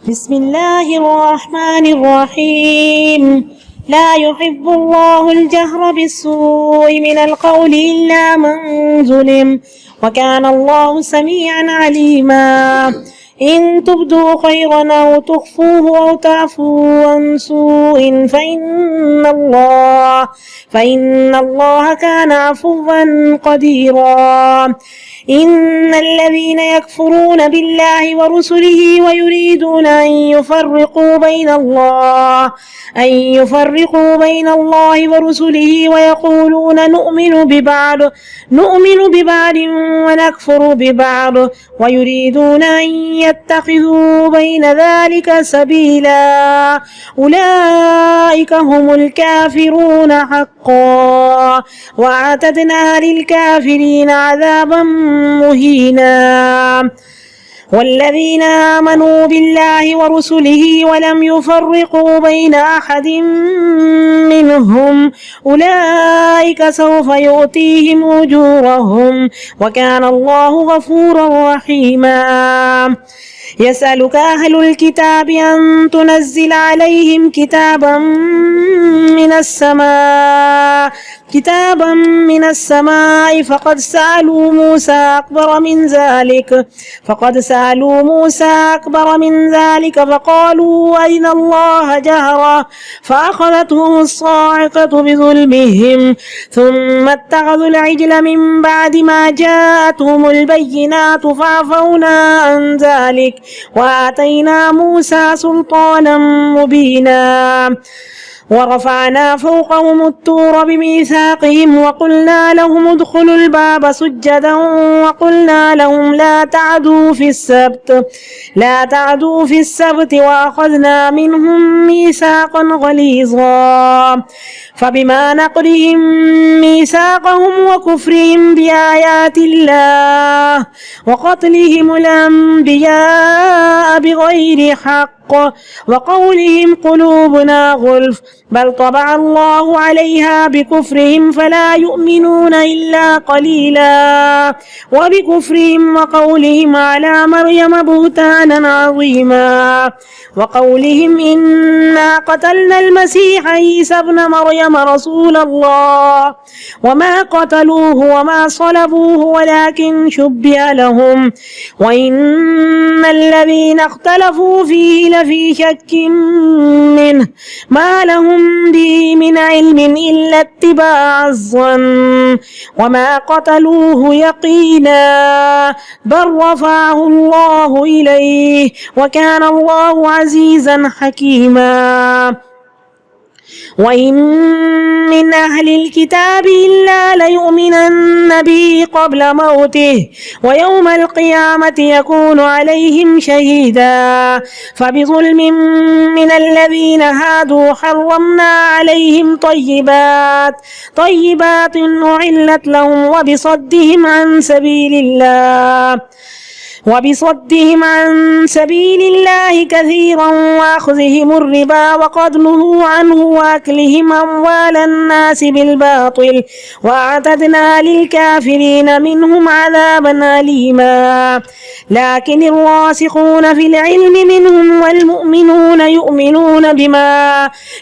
بسم الله الرحمن الرحيم. لا يحب الله الجهر بالسوء من القول إلا من ظلم، وكان الله سميعا عليما. إن تبدوا خيرا أو تخفوه أو تعفوا عن سوء فإن الله كان عفوا قديرا. إن الذين يكفرون بالله ورسله ويريدون أن يفرقوا بين الله ورسله ويقولون نؤمن ببعض ونكفر ببعض ويريدون أن يتخذوا بين ذلك سبيلا، أولئك هم الكافرون حقا، وأعتدنا للكافرين عذابا مهينا. والذين آمنوا بالله ورسله ولم يفرقوا بين أحد منهم أولئك سوف يؤتيهم أجورهم، وكان الله غفورا رحيما. يسألك أهل الكتاب أن تنزل عليهم كتابا من السماء فقد سألوا موسى أكبر من ذلك فقالوا أرنا الله جهرة فأخذتهم الصاعقة بظلمهم ثم اتخذوا العجل من بعد ما جاءتهم البينات فعفونا عن ذلك وآتينا موسى سلطانا مبينا. ورفعنا فوقهم الطور بميثاقهم وقلنا لهم ادخلوا الباب سجدا وقلنا لهم لا تعدوا في السبت وأخذنا منهم ميثاقا غليظا. فبما نقضهم ميثاقهم وكفرهم بآيات الله وقتلهم الأنبياء بغير حق وقولهم قلوبنا غلف بل طبع الله عليها بكفرهم فلا يؤمنون إلا قليلا. وبكفرهم وقولهم على مريم بهتانا عظيما وقولهم إنا قتلنا المسيح عيسى ابن مريم رسول الله وما قتلوه وما صلبوه ولكن شبه لهم وإن الذين اختلفوا فيه لفي شك منه ما لهم به من علم إلا اتباع الظن وما قتلوه يقينا بل رفعه الله إليه وكان الله عزيزا حكيما. وإن من أهل الكتاب إلا ليؤمنن به قبل موته ويوم القيامة يكون عليهم شهيدا. فبظلم من الذين هادوا حرمنا عليهم طيبات أحلت لهم وبصدهم عن سبيل الله كثيرا وأخذهم الربا وقد نهوا عنه وأكلهم أموال الناس بالباطل وأعتدنا للكافرين منهم عذابا أليما. لكن الراسخون في العلم منهم والمؤمنون يؤمنون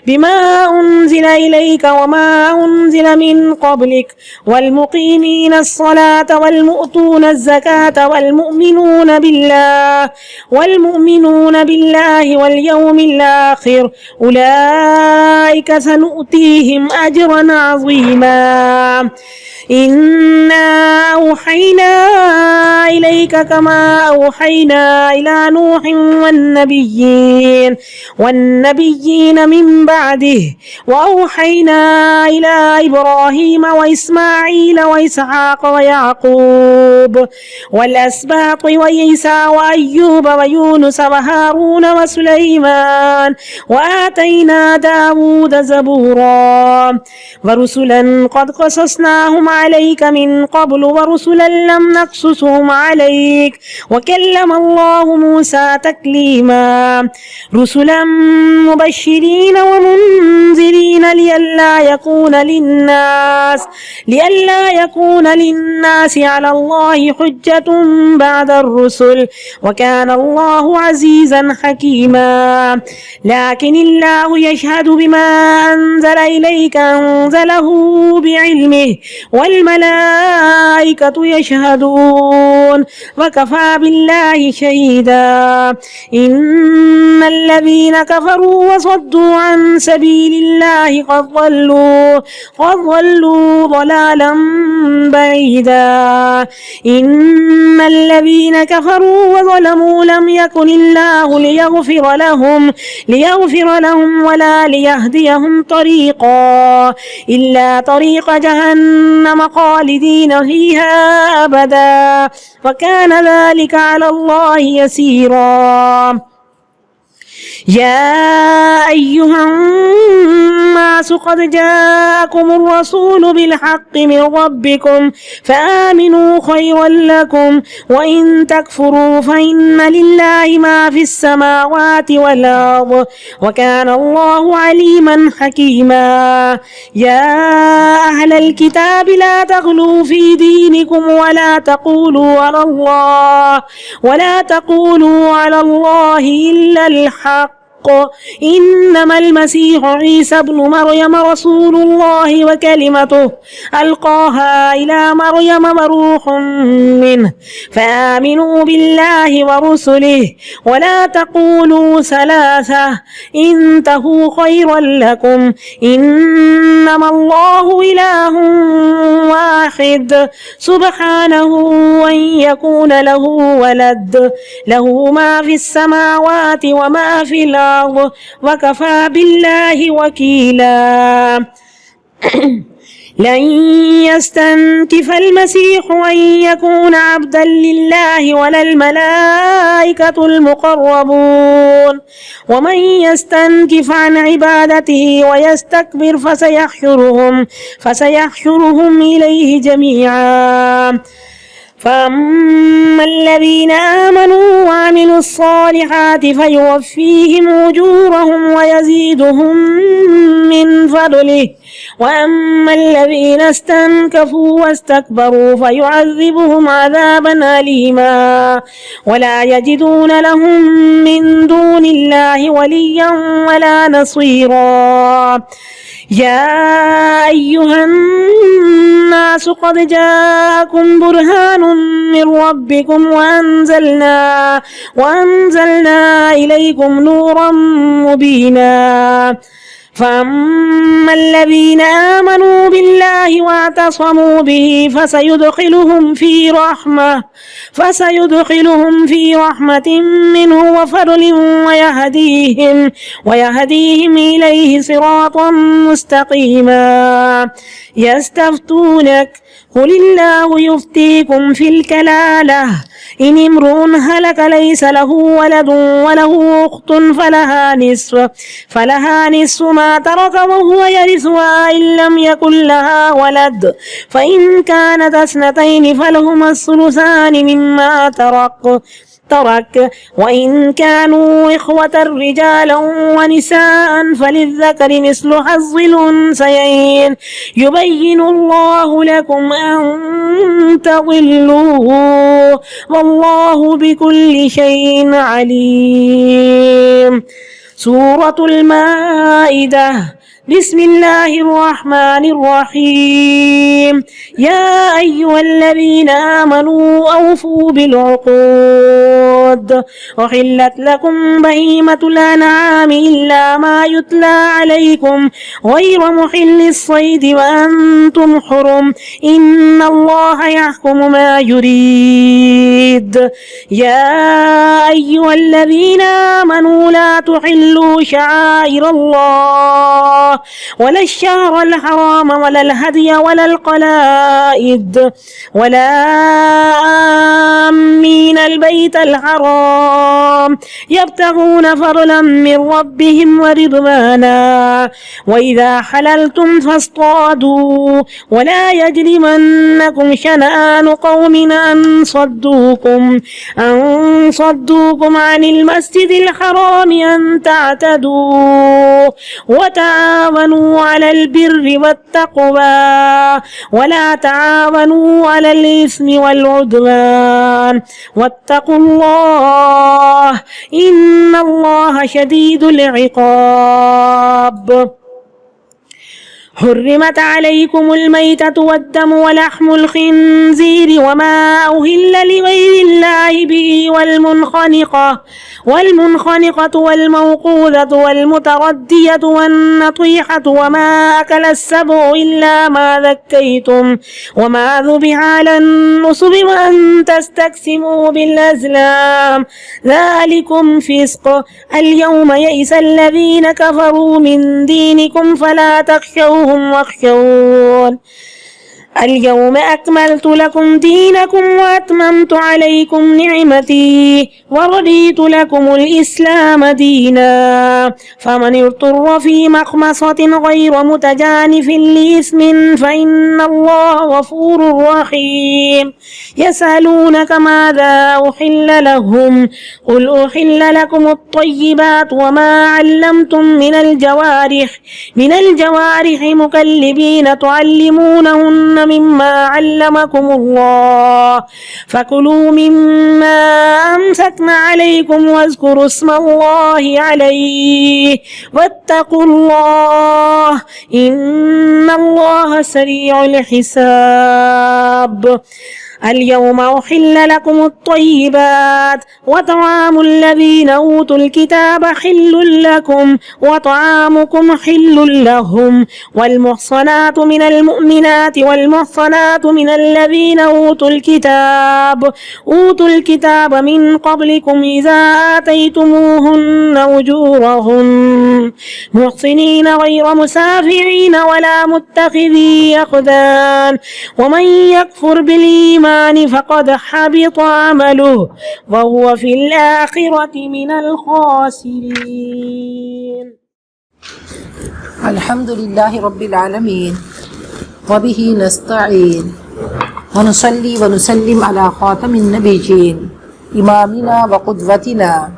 بما أنزل إليك وما أنزل من قبلك والمقيمين الصلاة والمؤتون الزكاة والمؤمنون بالله واليوم الآخر أولئك سنؤتيهم أجرا عظيما. إنا أوحينا إليك كما أوحينا إلى نوح والنبيين من بعده وأوحينا إلى إبراهيم وإسماعيل وإسحاق ويعقوب والأسباط وعيسى وأيوب ويونس وهارون وسليمان وآتينا داود زبورا ورسلا قد قصصناهم عليك من قبل ورسلا لم نقصصهم عليك وكلم الله موسى تكليما. رسلا مبشرين ومنذرين لئلا يكون للناس على الله حجة بعد والرسل وكان الله عزيزا حكيما لكن الله يشهد بما أنزل إليك أنزله بعلمه والملائكة يشهدون وكفى بالله شهيدا إن الذين كفروا وصدوا عن سبيل الله قد ضلوا ضلالا بعيدا إن الذين كفروا وظلموا لم يكن الله ليغفر لهم ولا ليهديهم طريقا إلا طريق جهنم خالدين فيها أبدا وكان ذلك على الله يسيرا يا أيها الناس قد جاءكم الرسول بالحق من ربكم فآمنوا خيرا لكم وإن تكفروا فإن لله ما في السماوات والأرض وكان الله عليما حكيما يا أهل الكتاب لا تغلوا في دينكم ولا تقولوا على الله إلا الحق إنما المسيح عيسى ابن مريم رسول الله وكلمته ألقاها إلى مريم وروح منه فآمنوا بالله ورسله ولا تقولوا ثلاثة انتهوا خيرا لكم إنما الله إله واحد سبحانه أن يكون له ولد له ما في السماوات وما في الأرض وكفى بالله وكيلا لن يستنكف المسيح أن يكون عبدا لله ولا الملائكة المقربون ومن يستنكف عن عبادته ويستكبر فسيحشرهم إليه جميعا فأما الذين آمنوا وعملوا الصالحات فيوفيهم أجورهم ويزيدهم من فضله وأما الذين استنكفوا واستكبروا فيعذبهم عذابا أليما ولا يجدون لهم من دون الله وليا ولا نصيرا يا أيها الناس قد جاءكم برهان من ربكم وأنزلنا إليكم نورا مبينا فأما الذين آمنوا بالله واعتصموا به فسيدخلهم في رحمة منه وفضل ويهديهم إليه صراطا مستقيما يستفتونك قل الله يفتيكم في الكلالة إن امرؤ هلك ليس له ولد وله أخت فلها نصف ما ترك وهو يرثها إن لم يكن لها ولد فإن كانت اثنتين فلهما الثلثان مما ترك وإن كانوا إخوة رجالا ونساء فللذكر مثل حظ الأنثيين يبين الله لكم أن تضلوا والله بكل شيء عليم. سورة المائدة. بسم الله الرحمن الرحيم. يا أيها الذين آمنوا أوفوا بالعقود أحلت لكم بهيمة الأنعام إلا ما يتلى عليكم غير محل الصيد وأنتم حرم إن الله يحكم ما يريد. يا أيها الذين آمنوا لا تحلوا شعائر الله ولا الشهر الحرام ولا الهدي ولا القلائد ولا آمين البيت الحرام يبتغون فضلا من ربهم ورضوانا وإذا حللتم فاصطادوا ولا يجرمنكم شنآن قوم أن صدوكم عن المسجد الحرام أن تعتدوا وتعاونوا تعاونوا على البر والتقوى ولا تعاونوا على الإثم والعدوان واتقوا الله إن الله شديد العقاب. حرمت عليكم الميتة والدم ولحم الخنزير وما أهل لغير الله به والمنخنقة والموقوذة والمتردية والنطيحة وما أكل السبع إلا ما ذكيتم وما ذبح على النصب وأن تستقسموا بالأزلام ذلكم فسق. اليوم يئس الذين كفروا من دينكم فلا تخشوهم واخشون. اليوم أكملت لكم دينكم وأتممت عليكم نعمتي ورضيت لكم الإسلام دينا. فمن اضطر في مخمصة غير متجانف لإثم فإن الله غفور رحيم. يسألونك ماذا أحل لهم قل أحل لكم الطيبات وما علمتم من الجوارح مكلبين تعلمونهن مما علمكم الله فكلوا مما أمسكن عليكم واذكروا اسم الله عليه واتقوا الله إن الله سريع الحساب. اليوم أحل لكم الطيبات وطعام الذين أوتوا الكتاب حل لكم وطعامكم حل لهم والمحصنات من المؤمنات والمحصنات من الذين أوتوا الكتاب من قبلكم إذا آتيتموهن أجورهن محصنين غير مسافعين ولا متخذي أخدان ومن يكفر بالإيمان فقد حبط عمله وهو في الآخرة من الخاسرين. الحمد لله رب العالمين وبه نستعين ونصلي ونسلم على خاتم النبيين إمامنا وقدوتنا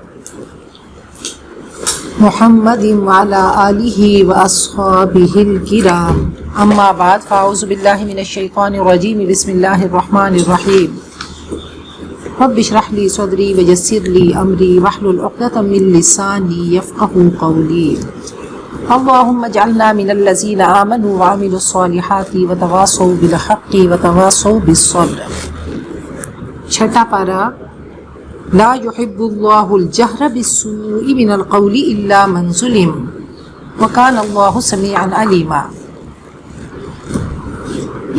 محمد وعلى آله وأصحابه الكرام. أما بعد فأعوذ بالله من الشيطان الرجيم. بسم الله الرحمن الرحيم. رب اشرح لي صدري ويسر لي أمري واحلل عقدة من لساني يفقهوا قولي. اللهم اجعلنا من الذين آمنوا وعملوا الصالحات وتواصوا بالحق وتواصوا بالصبر. چھٹا پارہ لا يحب الله الجهر بالسوء من القول إلا من ظلم وكان الله سميعا عليما.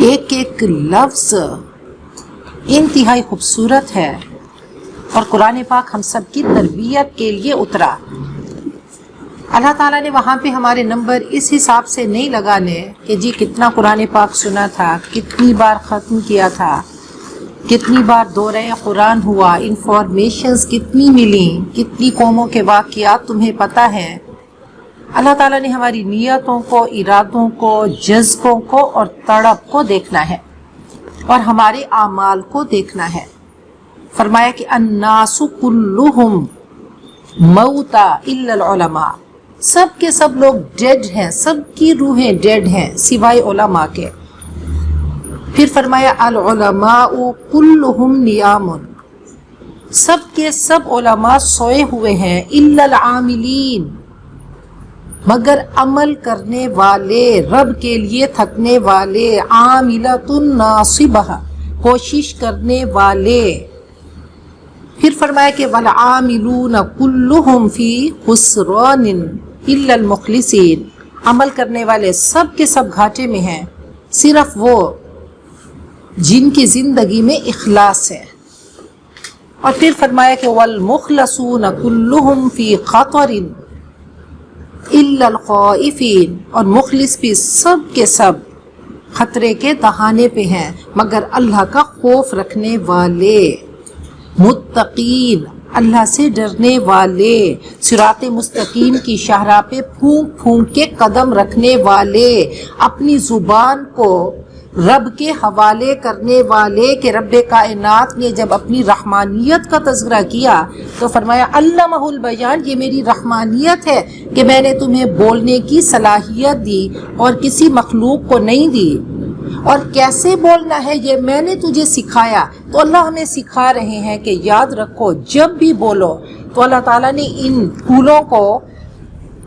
ایک ایک لفظ انتہائی خوبصورت ہے اور قرآن پاک ہم سب کی تربیت کے لیے اترا. اللہ تعالیٰ نے وہاں پہ ہمارے نمبر اس حساب سے نہیں لگانے کہ جی کتنا قرآن پاک سنا تھا، کتنی بار ختم کیا تھا، کتنی بار دورہ قرآن ہوا، انفارمیشنز کتنی ملیں، کتنی قوموں کے واقعات تمہیں پتہ ہیں. اللہ تعالیٰ نے ہماری نیتوں کو، ارادوں کو، جذبوں کو اور تڑپ کو دیکھنا ہے اور ہمارے اعمال کو دیکھنا ہے. فرمایا کہ الناس کلہم موتا الا العلماء، سب کے سب لوگ ڈیڈ ہیں، سب کی روحیں ڈیڈ ہیں سوائے علماء کے. پھر فرمایا العلماء کلہم نیام، سب کے سب علماء سوئے ہوئے ہیں الا العاملین، مگر عمل کرنے والے، رب کے لیے تھکنے والے، عاملۃ ناصبہ، کوشش کرنے والے. پھر فرمایا کہ والعاملون کلہم فی خسران الا المخلصین، عمل کرنے والے سب کے سب گھاٹے میں ہیں صرف وہ جن کی زندگی میں اخلاص ہے. اور پھر فرمایا کہ والمخلصون کلہم فی خطر الا الخائفین، اور مخلص بھی سب کے سب خطرے کے دہانے پہ ہیں مگر اللہ کا خوف رکھنے والے، متقین، اللہ سے ڈرنے والے، صراط مستقیم کی شاہراہ پہ پھونک پھونک کے قدم رکھنے والے، اپنی زبان کو رب کے حوالے کرنے والے. کہ رب کائنات نے جب اپنی رحمانیت کا تذکرہ کیا تو فرمایا علمہ البیان، یہ میری رحمانیت ہے کہ کہ میں نے تمہیں بولنے کی صلاحیت دی اور کسی مخلوق کو نہیں دی، اور کیسے بولنا ہے یہ میں نے تجھے سکھایا۔ تو اللہ ہمیں سکھا رہے ہیں کہ یاد رکھو جب بھی بولو تو اللہ تعالیٰ نے ان پھولوں کو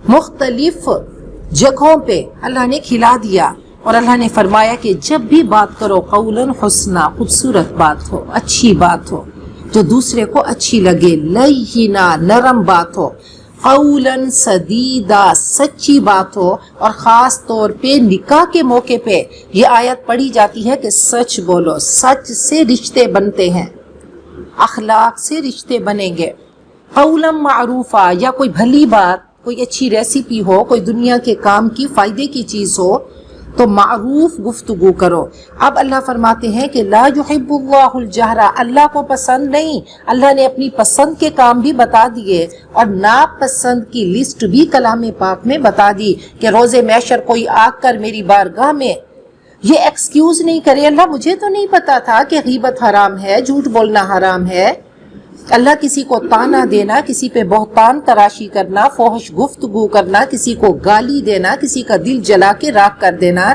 مختلف جگہوں پہ اللہ نے کھلا دیا، اور اللہ نے فرمایا کہ جب بھی بات کرو قولاً حسنا، خوبصورت بات ہو، اچھی بات ہو جو دوسرے کو اچھی لگے، لینا نرم بات ہو، قولاً سدیدا سچی بات ہو، اور خاص طور پہ نکاح کے موقع پہ یہ آیت پڑھی جاتی ہے کہ سچ بولو، سچ سے رشتے بنتے ہیں، اخلاق سے رشتے بنیں گے۔ قولاً معروفہ، یا کوئی بھلی بات، کوئی اچھی ریسیپی ہو، کوئی دنیا کے کام کی فائدے کی چیز ہو تو معروف گفتگو کرو۔ اب اللہ فرماتے ہیں کہ لا یحب اللہ الجہر، اللہ کو پسند نہیں، اللہ نے اپنی پسند کے کام بھی بتا دیے اور ناپسند کی لسٹ بھی کلام پاک میں بتا دی کہ روز محشر کوئی آ کر میری بارگاہ میں یہ ایکسکیوز نہیں کرے، اللہ مجھے تو نہیں پتا تھا کہ غیبت حرام ہے، جھوٹ بولنا حرام ہے، اللہ کسی کو تانا دینا، کسی پہ بہتان تراشی کرنا، فحش گفتگو کرنا، کسی کو گالی دینا، کسی کا دل جلا کے راکھ کر دینا۔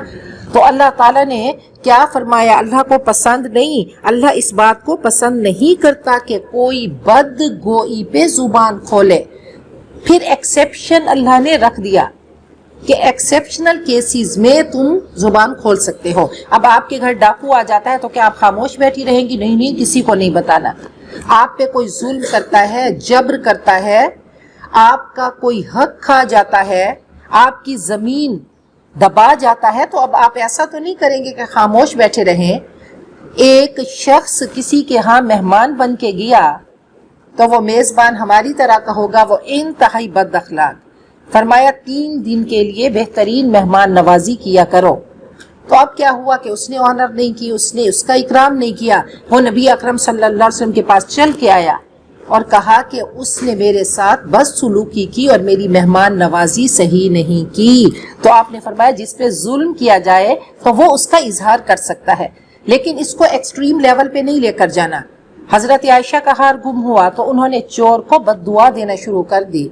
تو اللہ تعالیٰ نے کیا فرمایا؟ اللہ کو پسند نہیں، اللہ اس بات کو پسند نہیں کرتا کہ کوئی بد گوئی پہ زبان کھولے۔ پھر ایکسیپشن اللہ نے رکھ دیا کہ ایکسیپشنل کیسز میں تم زبان کھول سکتے ہو۔ اب آپ کے گھر ڈاکو آ جاتا ہے تو کیا آپ خاموش بیٹھی رہیں گی؟ نہیں، کسی کو نہیں بتانا۔ آپ پہ کوئی ظلم کرتا ہے، جبر کرتا ہے، آپ کا کوئی حق کھا جاتا ہے، آپ کی زمین دبا جاتا ہے، تو اب آپ ایسا تو نہیں کریں گے کہ خاموش بیٹھے رہیں۔ ایک شخص کسی کے ہاں مہمان بن کے گیا تو وہ میزبان ہماری طرح کا ہوگا، وہ انتہائی بد اخلاق۔ فرمایا 3 دن کے لیے بہترین مہمان نوازی کیا کرو۔ تو اب کیا ہوا کہ اس نے آنر نہیں کی، اس کا اکرام نہیں کیا۔ وہ نبی اکرم صلی اللہ علیہ وسلم کے پاس چل کے آیا اور کہا کہ اس نے میرے ساتھ بد سلوکی کی اور میری مہمان نوازی صحیح نہیں کی۔ تو آپ نے فرمایا جس پہ ظلم کیا جائے تو وہ اس کا اظہار کر سکتا ہے، لیکن اس کو ایکسٹریم لیول پہ نہیں لے کر جانا۔ حضرت عائشہ کا ہار گم ہوا تو انہوں نے چور کو بد دعا دینا شروع کر دی،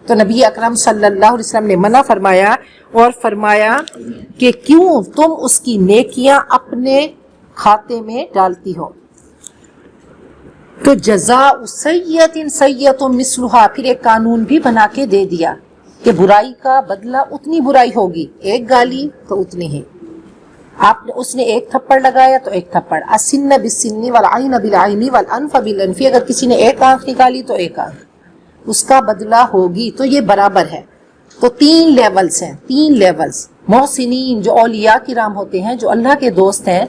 تو نبی اکرم صلی اللہ علیہ وسلم نے منع فرمایا اور فرمایا کہ کیوں تم اس کی نیکیاں اپنے کھاتے میں ڈالتی ہو۔ تو جزاء سیئۃ سیئۃ مثلھا، پھر ایک قانون بھی بنا کے دے دیا کہ برائی کا بدلہ اتنی برائی ہوگی، ایک گالی تو اتنی ہی۔ اس نے ایک تھپڑ لگایا تو ایک تھپڑ، السن بالسن والعین بالعین والانف بالانف، اگر کسی نے ایک آنکھ نکالی تو ایک آنکھ، اس کا بدلہ ہوگی۔ تو یہ برابر ہے۔ تو 3 لیولز ہیں، 3 لیولز۔ محسنین جو اولیاء کرام ہوتے ہیں، جو اللہ کے دوست ہیں،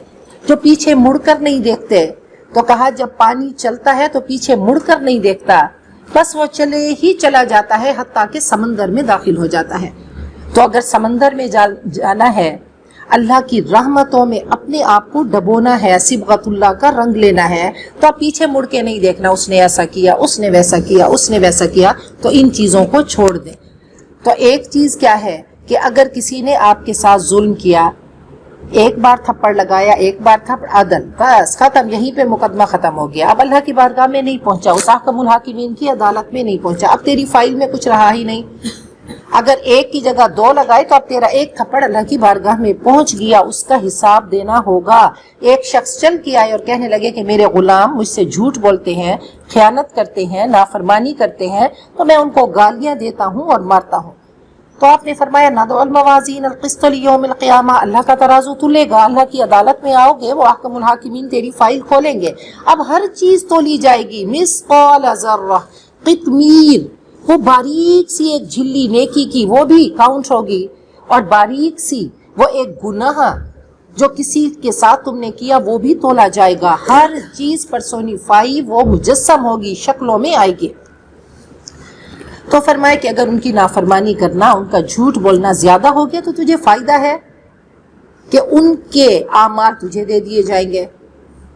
جو پیچھے مڑ کر نہیں دیکھتے، تو کہا جب پانی چلتا ہے تو پیچھے مڑ کر نہیں دیکھتا، بس وہ چلے ہی چلا جاتا ہے حتیٰ کہ سمندر میں داخل ہو جاتا ہے۔ تو اگر سمندر میں جانا ہے، اللہ کی رحمتوں میں اپنے آپ کو ڈبونا ہے، صبغت اللہ کا رنگ لینا ہے، تو آپ پیچھے مڑ کے نہیں دیکھنا اس نے ایسا کیا، اس نے ویسا کیا، اس نے ویسا کیا، تو ان چیزوں کو چھوڑ دیں۔ تو ایک چیز کیا ہے کہ اگر کسی نے آپ کے ساتھ ظلم کیا، ایک بار تھپڑ لگایا، ایک بار تھپڑ، عدل، بس ختم، یہیں پہ مقدمہ ختم ہو گیا۔ اب اللہ کی بارگاہ میں نہیں پہنچا، اس احکم الحاکمین کی عدالت میں نہیں پہنچا، اب تیری فائل میں کچھ رہا ہی نہیں۔ اگر ایک کی جگہ 2 لگائے تو اب تیرا ایک تھپڑ اللہ کی بارگاہ میں پہنچ گیا، اس کا حساب دینا ہوگا۔ ایک شخص چل کے آئے اور کہنے لگے کہ میرے غلام مجھ سے جھوٹ بولتے ہیں، خیانت کرتے ہیں، نافرمانی کرتے ہیں، تو میں ان کو گالیاں دیتا ہوں اور مارتا ہوں۔ تو آپ نے فرمایا نضع الموازین القسط لیوم القیامہ، اللہ کا ترازو تلے گا، اللہ کی عدالت میں آؤ گے، وہ احکم الحاکمین تیری فائل کھولیں گے، اب ہر چیز تولی جائے گی۔ مثقال ذرہ، قطمیر، وہ باریک سی ایک جھلی نیکی کی وہ بھی کاؤنٹ ہوگی، اور باریک سی وہ ایک گناہ جو کسی کے ساتھ تم نے کیا وہ بھی تولا جائے گا۔ ہر چیز پرسونیفائی وہ مجسم ہوگی، شکلوں میں آئے گی۔ تو فرمائے کہ اگر ان کی نافرمانی کرنا، ان کا جھوٹ بولنا زیادہ ہو گیا تو تجھے فائدہ ہے کہ ان کے اعمال تجھے دے دیے جائیں گے،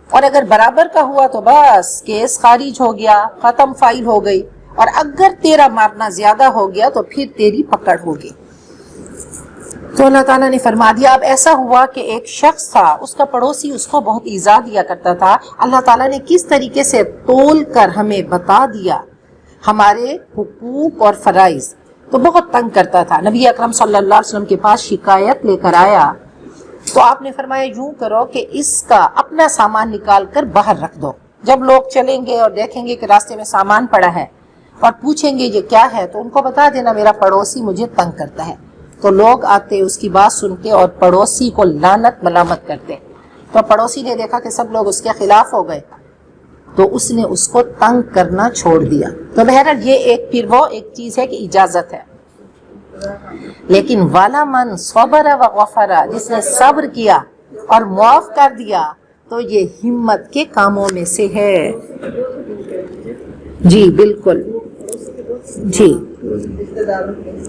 اور اگر برابر کا ہوا تو بس کیس خارج ہو گیا، ختم، فائل ہو گئی، اور اگر تیرا مارنا زیادہ ہو گیا تو پھر تیری پکڑ ہوگی۔ تو اللہ تعالیٰ نے فرما دیا۔ اب ایسا ہوا کہ ایک شخص تھا، اس کا پڑوسی اس کو بہت ایذا دیا کرتا تھا، اللہ تعالیٰ نے کس طریقے سے تول کر ہمیں بتا دیا ہمارے حقوق اور فرائض۔ تو بہت تنگ کرتا تھا. نبی اکرم صلی اللہ علیہ وسلم کے پاس شکایت لے کر آیا تو آپ نے فرمایا یوں کرو کہ اس کا اپنا سامان نکال کر باہر رکھ دو. جب لوگ چلیں گے اور دیکھیں گے کہ راستے میں سامان پڑا ہے اور پوچھیں گے یہ کیا ہے تو ان کو بتا دینا میرا پڑوسی مجھے تنگ کرتا ہے. تو لوگ آتے اس کی بات سنتے اور پڑوسی کو لعنت ملامت کرتے. تو پڑوسی نے دیکھا کہ سب لوگ اس کے خلاف ہو گئے تو اس نے اس کو تنگ کرنا چھوڑ دیا. تو بہرحال یہ پھر وہ ایک چیز ہے کہ اجازت ہے. لیکن والا من صبر و غفر، جس نے صبر کیا اور معاف کر دیا تو یہ ہمت کے کاموں میں سے ہے. جی بالکل. جی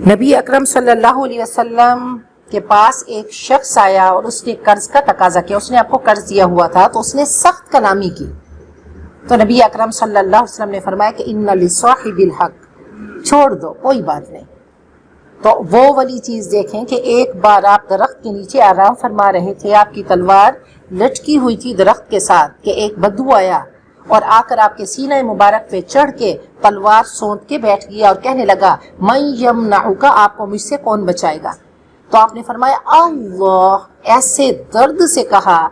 نبی اکرم صلی اللہ علیہ وسلم کے پاس ایک شخص آیا اور اس نے قرض کا تقاضا کیا. اس نے آپ کو قرض دیا ہوا تھا تو اس نے سخت کلامی کی. تو نبی اکرم صلی اللہ علیہ وسلم نے فرمایا کہ ان لصاحب الحق، چھوڑ دو کوئی بات نہیں. تو وہ والی چیز دیکھیں کہ ایک بار آپ درخت کے نیچے آرام فرما رہے تھے، آپ کی تلوار لٹکی ہوئی تھی درخت کے ساتھ، کہ ایک بدو آیا اور آ کر آپ کے سینہ مبارک پہ چڑھ کے تلوار سونت کے بیٹھ گیا اور کہنے لگا من یمنعک، آپ کو مجھ سے کون بچائے گا. تو آپ نے فرمایا اللہ. ایسے درد سے کہا،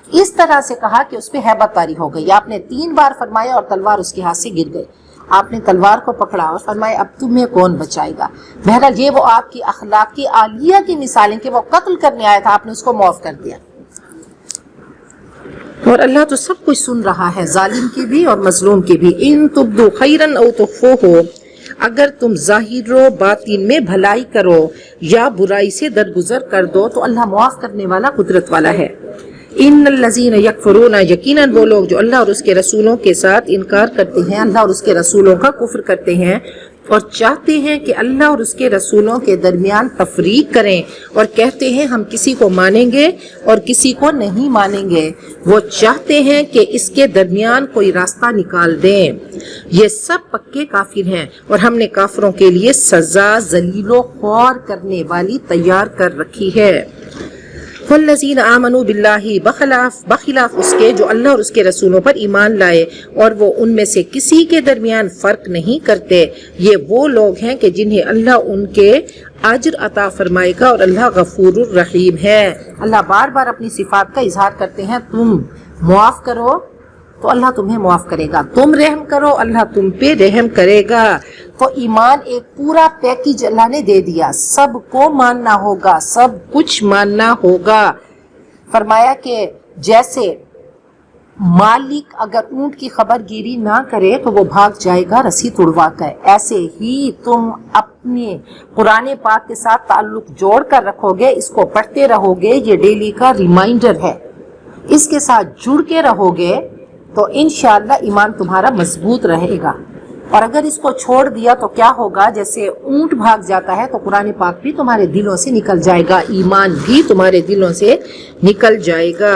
اس طرح سے کہا کہ اس پہ ہیبت طاری ہو گئی. آپ نے 3 بار فرمایا اور تلوار اس کے ہاتھ سے گر گئی. آپ نے تلوار کو پکڑا اور فرمایا اب تمہیں کون بچائے گا. بہرحال یہ وہ آپ کی اخلاقی عالیہ کی مثالیں کہ وہ قتل کرنے آیا تھا، آپ نے اس کو معاف کر دیا. اور اللہ تو سب کچھ سن رہا ہے، ظالم کی بھی اور مظلوم کی بھی. ان تبدو خیرن او تخفوہ، اگر تم ظاہر و باطن میں بھلائی کرو یا برائی سے درگزر کر دو تو اللہ معاف کرنے والا قدرت والا ہے. ان الذین یکفرون، یقیناً وہ لوگ جو اللہ اور اس کے رسولوں کے ساتھ انکار کرتے ہیں، اللہ اور اس کے رسولوں کا کفر کرتے ہیں اور چاہتے ہیں کہ اللہ اور اس کے رسولوں کے درمیان تفریق کریں اور کہتے ہیں ہم کسی کو مانیں گے اور کسی کو نہیں مانیں گے، وہ چاہتے ہیں کہ اس کے درمیان کوئی راستہ نکال دیں. یہ سب پکے کافر ہیں اور ہم نے کافروں کے لیے سزا ذلیل و خوار کرنے والی تیار کر رکھی ہے. والذین آمنوا باللہ، بخلاف اس کے جو اللہ اور اس کے رسولوں پر ایمان لائے اور وہ ان میں سے کسی کے درمیان فرق نہیں کرتے، یہ وہ لوگ ہیں کہ جنہیں اللہ ان کے اجر عطا فرمائے گا اور اللہ غفور الرحیم ہے. اللہ بار بار اپنی صفات کا اظہار کرتے ہیں. تم معاف کرو تو اللہ تمہیں معاف کرے گا، تم رحم کرو اللہ تم پہ رحم کرے گا. تو ایمان ایک پورا پیکیج اللہ نے دے دیا، سب کو ماننا ہوگا، سب کچھ ماننا ہوگا. فرمایا کہ جیسے مالک اگر اونٹ کی خبر گیری نہ کرے تو وہ بھاگ جائے گا رسی توڑوا کر، ایسے ہی تم اپنے قرآن پاک کے ساتھ تعلق جوڑ کر رکھو گے، اس کو پڑھتے رہو گے، یہ ڈیلی کا ریمائنڈر ہے، اس کے ساتھ جڑ کے رہو گے تو انشاءاللہ ایمان تمہارا مضبوط رہے گا. اور اگر اس کو چھوڑ دیا تو کیا ہوگا، جیسے اونٹ بھاگ جاتا ہے تو قرآن پاک بھی تمہارے دلوں سے نکل جائے گا، ایمان بھی تمہارے دلوں سے نکل جائے گا.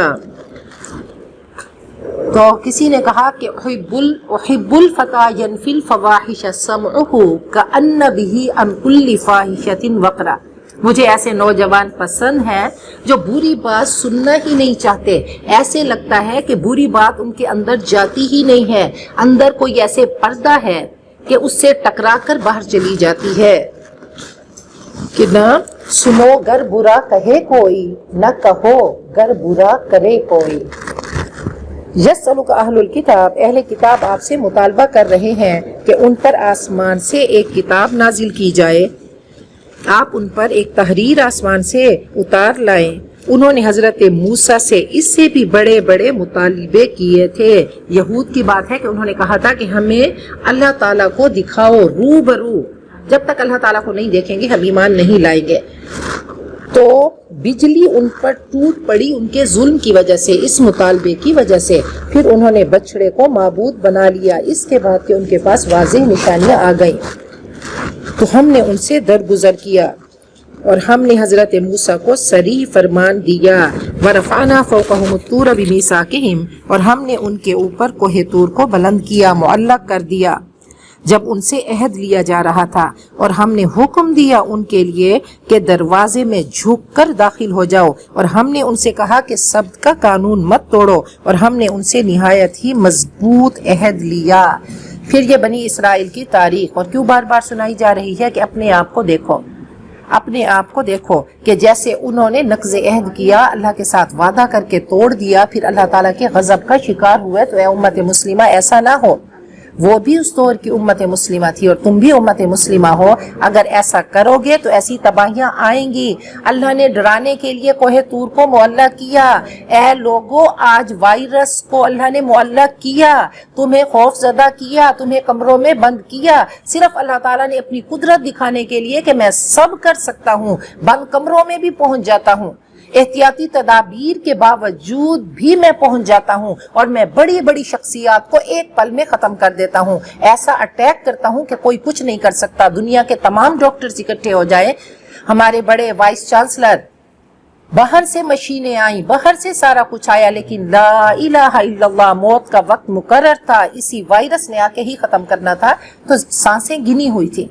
تو کسی نے کہا کہ احب الفتى ينفي الفواحش سمعه كأن به عن كل فاحشة وقرا. مجھے ایسے نوجوان پسند ہیں جو بری بات سننا ہی نہیں چاہتے، ایسے لگتا ہے کہ بری بات ان کے اندر جاتی ہی نہیں ہے، اندر کوئی ایسے پردہ ہے کہ اس سے ٹکرا کر باہر چلی جاتی ہے. کہ نہ سنو گر برا کہے کوئی، نہ کہو گر برا کرے کوئی. یسألک اہل الکتاب، اہل کتاب آپ سے مطالبہ کر رہے ہیں کہ ان پر آسمان سے ایک کتاب نازل کی جائے، آپ ان پر ایک تحریر آسمان سے اتار لائیں. انہوں نے حضرت موسیٰ سے اس سے بھی بڑے بڑے مطالبے کیے تھے. یہود کی بات ہے کہ انہوں نے کہا تھا کہ ہمیں اللہ تعالیٰ کو دکھاؤ روبرو، جب تک اللہ تعالیٰ کو نہیں دیکھیں گے ہم ایمان نہیں لائیں گے. تو بجلی ان پر ٹوٹ پڑی ان کے ظلم کی وجہ سے، اس مطالبے کی وجہ سے. پھر انہوں نے بچڑے کو معبود بنا لیا، اس کے بعد کہ ان کے پاس واضح نشانیاں آ گئیں تو ہم نے ان سے درگزر کیا اور ہم نے حضرت موسیٰ کو صریح فرمان دیا. وَرَفَعْنَا فَوْقَهُمُ الطُّورَ بِمِيثَاقِهِمْ، اور ہم نے ان کے اوپر کوہ طور کو بلند کیا، معلق کر دیا جب ان سے عہد لیا جا رہا تھا. اور ہم نے حکم دیا ان کے لیے کہ دروازے میں جھک کر داخل ہو جاؤ، اور ہم نے ان سے کہا کہ سبت کا قانون مت توڑو، اور ہم نے ان سے نہایت ہی مضبوط عہد لیا. پھر یہ بنی اسرائیل کی تاریخ، اور کیوں بار بار سنائی جا رہی ہے کہ اپنے آپ کو دیکھو، اپنے آپ کو دیکھو کہ جیسے انہوں نے نقض عہد کیا، اللہ کے ساتھ وعدہ کر کے توڑ دیا، پھر اللہ تعالیٰ کے غضب کا شکار ہوئے۔ تو اے امت مسلمہ ایسا نہ ہو، وہ بھی اس دور کی امت مسلمہ تھی اور تم بھی امت مسلمہ ہو، اگر ایسا کرو گے تو ایسی تباہیاں آئیں گی۔ اللہ نے ڈرانے کے لیے کوہ طور کو معلّہ کیا، اے لوگو آج وائرس کو اللہ نے معلّہ کیا، تمہیں خوف زدہ کیا، تمہیں کمروں میں بند کیا، صرف اللہ تعالیٰ نے اپنی قدرت دکھانے کے لیے کہ میں سب کر سکتا ہوں، بند کمروں میں بھی پہنچ جاتا ہوں، احتیاطی تدابیر کے باوجود بھی میں پہنچ جاتا ہوں، اور میں بڑی بڑی شخصیات کو ایک پل میں ختم کر دیتا ہوں، ایسا اٹیک کرتا ہوں کہ کوئی کچھ نہیں کر سکتا۔ دنیا کے تمام ڈاکٹرز اکٹھے ہو جائیں، ہمارے بڑے وائس چانسلر، باہر سے مشینیں آئیں، باہر سے سارا کچھ آیا، لیکن لا الہ الا اللہ، موت کا وقت مقرر تھا، اسی وائرس نے آ کے ہی ختم کرنا تھا، تو سانسیں گنی ہوئی تھی۔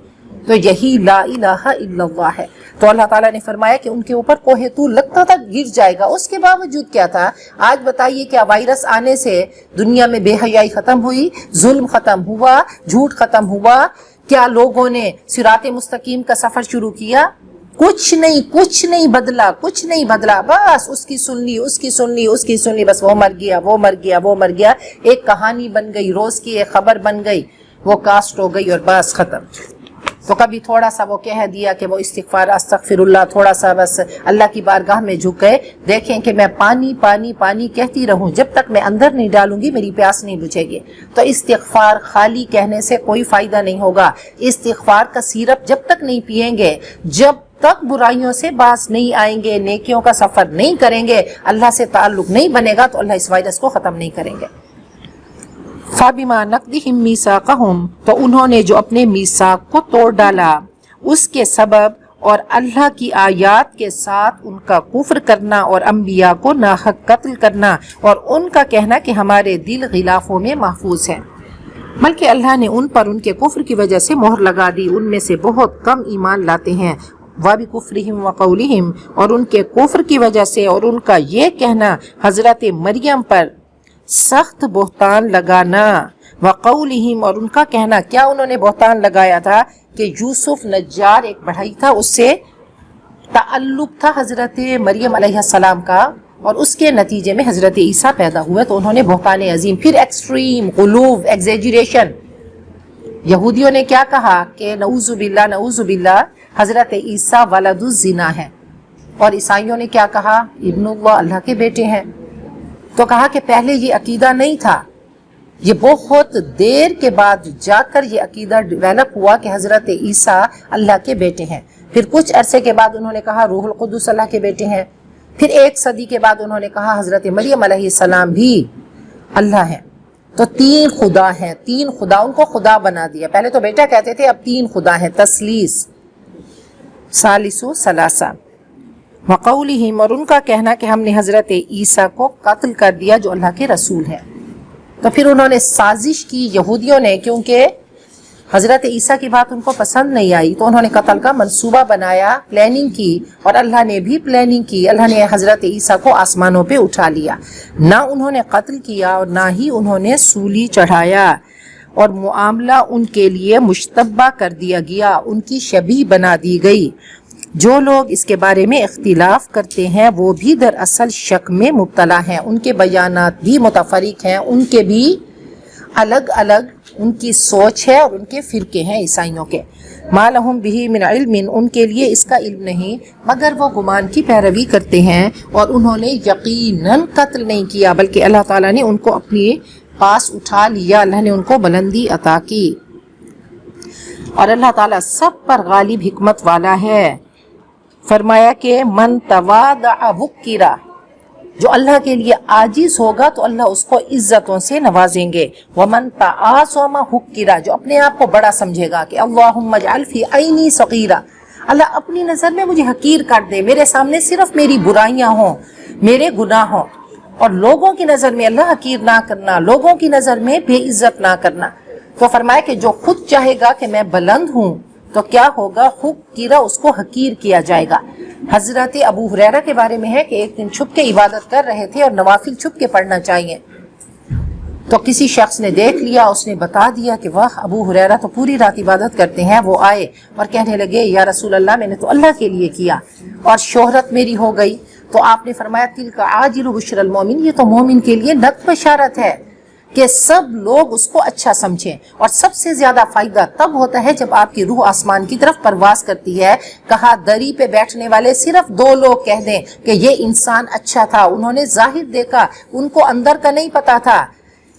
تو یہی لا الہ الا اللہ ہے۔ تو اللہ تعالیٰ نے فرمایا کہ ان کے اوپر کوہ طور لگتا تھا گر جائے گا، اس کے باوجود کیا تھا؟ آج بتائیے کیا وائرس آنے سے دنیا میں بے حیائی ختم ہوئی؟ ظلم ختم ہوا؟ جھوٹ ختم ہوا؟ کیا لوگوں نے صراط مستقیم کا سفر شروع کیا؟ کچھ نہیں بدلا، کچھ نہیں بدلا، بس اس کی سن لی، بس وہ مر گیا، ایک کہانی بن گئی، روز کی ایک خبر بن گئی، وہ کاسٹ ہو گئی اور بس ختم۔ تو کبھی تھوڑا سا وہ کہہ دیا کہ وہ استغفار استغفر اللہ، تھوڑا سا بس اللہ کی بارگاہ میں جھک گئے، دیکھیں کہ میں پانی کہتی رہوں، جب تک میں اندر نہیں ڈالوں گی میری پیاس نہیں بجھے گی۔ تو استغفار خالی کہنے سے کوئی فائدہ نہیں ہوگا، استغفار کا سیرپ جب تک نہیں پیئیں گے، جب تک برائیوں سے باز نہیں آئیں گے، نیکیوں کا سفر نہیں کریں گے، اللہ سے تعلق نہیں بنے گا، تو اللہ اس وائرس کو ختم نہیں کریں گے۔ فَبِمَا نَقْضِهِمْ مِيثَاقَهُمْ، تو انہوں نے جو اپنے میثاق کو توڑ ڈالا، اس کے سبب اور اللہ کی آیات کے ساتھ ان کا کفر کرنا اور انبیاء کو ناحق قتل کرنا اور ان کا کہنا کہ ہمارے دل غلافوں میں محفوظ ہیں، بلکہ اللہ نے ان پر ان کے کفر کی وجہ سے مہر لگا دی، ان میں سے بہت کم ایمان لاتے ہیں۔ وَبِكُفْرِهِمْ وَقَوْلِهِمْ، اور ان کے کفر کی وجہ سے اور ان کا یہ کہنا حضرت مریم پر سخت بہتان لگانا، وَقَوْلِهِمْ، اور ان کا کہنا، کیا انہوں نے بہتان لگایا تھا کہ یوسف نجار ایک بڑھائی تھا، اس سے تعلق تھا حضرت مریم علیہ السلام کا، اور اس کے نتیجے میں حضرت عیسیٰ پیدا ہوئے، تو انہوں نے بہتان عظیم، پھر ایکسٹریم غلو، ایگزیجریشن۔ یہودیوں نے کیا کہا کہ نعوذ باللہ حضرت عیسیٰ ولد الزنا ہے، اور عیسائیوں نے کیا کہا؟ ابن اللہ، اللہ کے بیٹے ہیں۔ تو کہا کہ پہلے یہ عقیدہ نہیں تھا، یہ بہت دیر کے بعد جا کر یہ عقیدہ ڈیولپ ہوا کہ حضرت عیسیٰ اللہ کے بیٹے ہیں۔ پھر کچھ عرصے کے بعد انہوں نے کہا روح القدس اللہ کے بیٹے ہیں، پھر 1 صدی کے بعد انہوں نے کہا حضرت مریم علیہ السلام بھی اللہ ہیں۔ تو 3 خدا ہیں، 3 خدا، ان کو خدا بنا دیا۔ پہلے تو بیٹا کہتے تھے، اب 3 خدا ہیں، تثلیث، ثالث و ثلاثہ۔ وَقَوْلِهِمْ، اور ان کا کہنا کہ ہم نے حضرت عیسیٰ کو قتل کر دیا جو اللہ کے رسول ہے۔ تو پھر انہوں نے سازش کی، یہودیوں نے، کیونکہ حضرت عیسیٰ کی بات ان کو پسند نہیں آئی، تو انہوں نے قتل کا منصوبہ بنایا، پلاننگ کی، اور اللہ نے بھی پلاننگ کی۔ اللہ نے حضرت عیسیٰ کو آسمانوں پہ اٹھا لیا، نہ انہوں نے قتل کیا اور نہ ہی انہوں نے سولی چڑھایا، اور معاملہ ان کے لیے مشتبہ کر دیا گیا، ان کی شبیہ بنا دی گئی۔ جو لوگ اس کے بارے میں اختلاف کرتے ہیں وہ بھی دراصل شک میں مبتلا ہیں، ان کے بیانات بھی متفرق ہیں، ان کے بھی الگ الگ ان کی سوچ ہے اور ان کے فرقے ہیں عیسائیوں کے۔ ما لہم بہ من علم، ان کے لیے اس کا علم نہیں، مگر وہ گمان کی پیروی کرتے ہیں، اور انہوں نے یقیناً قتل نہیں کیا، بلکہ اللہ تعالیٰ نے ان کو اپنے پاس اٹھا لیا، اللہ نے ان کو بلندی عطا کی، اور اللہ تعالیٰ سب پر غالب حکمت والا ہے۔ فرمایا کہ من تواضع وکرا، جو اللہ کے لیے عاجز ہوگا تو اللہ اس کو عزتوں سے نوازیں گے۔ ومن تعاظم حکرا، جو اپنے آپ کو بڑا سمجھے گا کہ اللہم اجعل فی عینی صغیرا، اللہ اپنی نظر میں مجھے حقیر کر دے، میرے سامنے صرف میری برائیاں ہوں، میرے گناہ ہوں، اور لوگوں کی نظر میں اللہ حقیر نہ کرنا، لوگوں کی نظر میں بے عزت نہ کرنا۔ تو فرمایا کہ جو خود چاہے گا کہ میں بلند ہوں تو کیا ہوگا؟ حقیرہ، اس کو حقیر کیا جائے گا۔ حضرت ابو ہریرہ کے بارے میں ہے کہ ایک دن چھپ کے عبادت کر رہے تھے اور نوافل چھپ کے پڑھنا چاہیے، تو کسی شخص نے دیکھ لیا، اس نے بتا دیا کہ واہ ابو ہریرہ تو پوری رات عبادت کرتے ہیں. وہ آئے اور کہنے لگے یا رسول اللہ میں نے تو اللہ کے لیے کیا اور شہرت میری ہو گئی. تو آپ نے فرمایا تلک عاجل بشر المومن، یہ تو مومن کے لیے نقد بشارت ہے کہ سب لوگ اس کو اچھا سمجھیں. اور سب سے زیادہ فائدہ تب ہوتا ہے جب آپ کی روح آسمان کی طرف پرواز کرتی ہے. کہا دری پہ بیٹھنے والے صرف 2 لوگ کہہ دیں کہ یہ انسان اچھا تھا، انہوں نے ظاہر دیکھا، ان کو اندر کا نہیں پتا تھا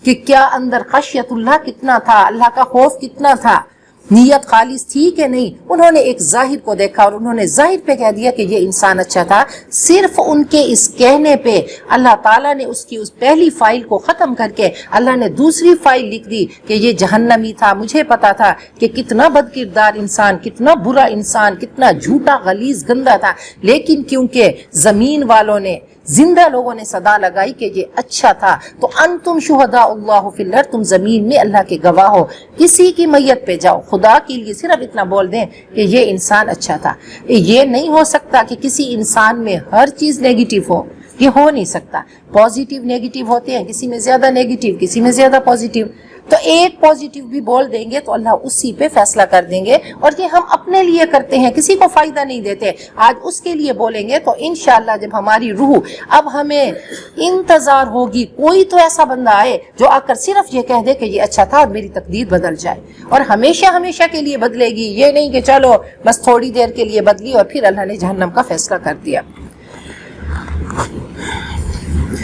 کہ کیا اندر خشیت اللہ کتنا تھا، اللہ کا خوف کتنا تھا، نیت خالص تھی کہ نہیں. انہوں نے ایک ظاہر کو دیکھا اور انہوں نے ظاہر پہ کہہ دیا کہ یہ انسان اچھا تھا. صرف ان کے اس کہنے پہ اللہ تعالیٰ نے اس کی اس پہلی فائل کو ختم کر کے اللہ نے دوسری فائل لکھ دی کہ یہ جہنمی تھا. مجھے پتا تھا کہ کتنا بد کردار انسان، کتنا برا انسان، کتنا جھوٹا غلیظ گندا تھا، لیکن کیونکہ زمین والوں نے، زندہ لوگوں نے صدا لگائی کہ یہ اچھا تھا، تو انتم شہداء اللہ فی الارض، تم زمین میں اللہ کے گواہ ہو. کسی کی میت پہ جاؤ، خدا کے لیے صرف اتنا بول دیں کہ یہ انسان اچھا تھا. یہ نہیں ہو سکتا کہ کسی انسان میں ہر چیز نیگیٹو ہو، یہ ہو نہیں سکتا. پازیٹیو نیگیٹو ہوتے ہیں، کسی میں زیادہ نیگیٹو، کسی میں زیادہ پازیٹیو. تو ایک پازیٹیو بھی بول دیں گے تو اللہ اسی پہ فیصلہ کر دیں گے. اور یہ ہم اپنے لیے کرتے ہیں، کسی کو فائدہ نہیں دیتے. آج اس کے لیے بولیں گے تو انشاءاللہ جب ہماری روح، اب ہمیں انتظار ہوگی کوئی تو ایسا بندہ آئے جو آ کر صرف یہ کہہ دے کہ یہ اچھا تھا اور میری تقدیر بدل جائے، اور ہمیشہ ہمیشہ کے لیے بدلے گی. یہ نہیں کہ چلو بس تھوڑی دیر کے لیے بدلی اور پھر اللہ نے جہنم کا فیصلہ کر دیا.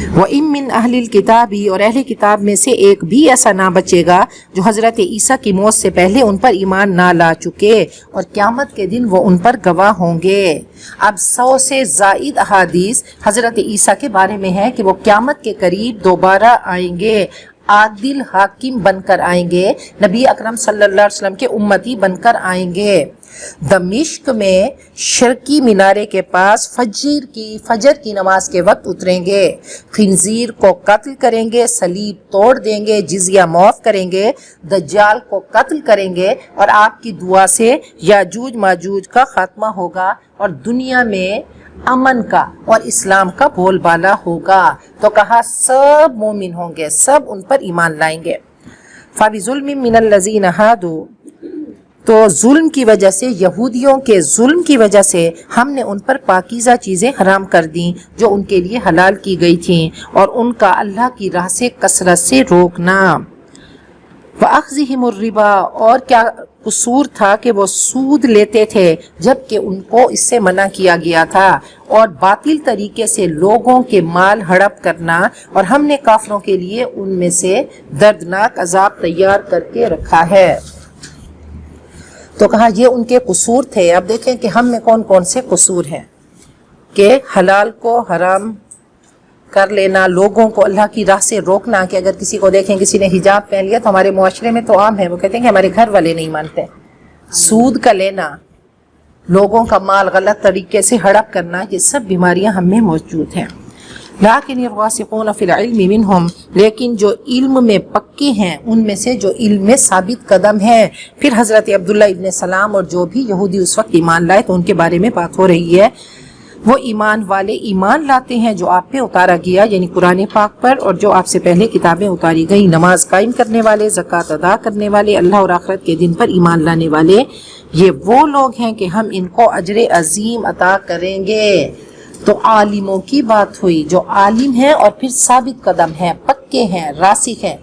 وَإِن مِّنْ أَهْلِ الْكِتَابِ، اور اہل کتاب میں سے ایک بھی ایسا نہ بچے گا جو حضرت عیسیٰ کی موت سے پہلے ان پر ایمان نہ لا چکے، اور قیامت کے دن وہ ان پر گواہ ہوں گے. اب 100 سے زائد احادیث حضرت عیسیٰ کے بارے میں ہے کہ وہ قیامت کے قریب دوبارہ آئیں گے، عادل حاکم بن کر آئیں گے، نبی اکرم صلی اللہ علیہ وسلم کے امتی بن کر آئیں گے. دمشق میں شرقی مینارے کے پاس فجر کی نماز کے وقت اتریں گے، خنزیر کو قتل کریں گے، صلیب توڑ دیں گے، جزیہ معاف کریں گے، دجال کو قتل کریں گے، اور آپ کی دعا سے یاجوج ماجوج کا خاتمہ ہوگا اور دنیا میں امن کا اور اسلام کا بول بالا ہوگا. تو کہا سب مومن ہوں گے، سب ان پر ایمان لائیں گے. فَبِظُلْمٍ مِّنَ الَّذِينَ هَادُوا، تو ظلم کی وجہ سے، یہودیوں کے ظلم کی وجہ سے ہم نے ان پر پاکیزہ چیزیں حرام کر دیں جو ان کے لیے حلال کی گئی تھیں، اور ان کا اللہ کی راہ سے کثرت سے روکنا. وَأَخْذِهِمُ الرِّبَا، اور کیا قصور تھا کہ وہ سود لیتے تھے جبکہ ان کو اس سے منع کیا گیا تھا، اور باطل طریقے سے لوگوں کے مال ہڑپ کرنا، اور ہم نے کافروں کے لیے ان میں سے دردناک عذاب تیار کر کے رکھا ہے. تو کہا یہ ان کے قصور تھے. اب دیکھیں کہ ہم میں کون کون سے قصور ہیں کہ حلال کو حرام کر لینا، لوگوں کو اللہ کی راہ سے روکنا. کہ اگر کسی کو دیکھیں کسی نے حجاب پہن لیا تو ہمارے معاشرے میں تو عام ہے، وہ کہتے ہیں کہ ہمارے گھر والے نہیں مانتے. سود کا لینا، لوگوں کا مال غلط طریقے سے ہڑپ کرنا، یہ سب بیماریاں ہم میں موجود ہیں. لیکن الراسخون فی العلم منہم، لیکن جو علم میں پکے ہیں ان میں سے، جو علم میں ثابت قدم ہیں. پھر حضرت عبداللہ ابن سلام اور جو بھی یہودی اس وقت ایمان لائے تو ان کے بارے میں بات ہو رہی ہے. وہ ایمان والے ایمان لاتے ہیں جو آپ پہ اتارا گیا، یعنی قرآن پاک پر، اور جو آپ سے پہلے کتابیں اتاری گئیں، نماز قائم کرنے والے، زکوٰۃ ادا کرنے والے، اللہ اور آخرت کے دن پر ایمان لانے والے. یہ وہ لوگ ہیں کہ ہم ان کو اجر عظیم عطا کریں گے. تو عالموں کی بات ہوئی، جو عالم ہیں اور پھر ثابت قدم ہیں، پکے ہیں، راسخ ہیں.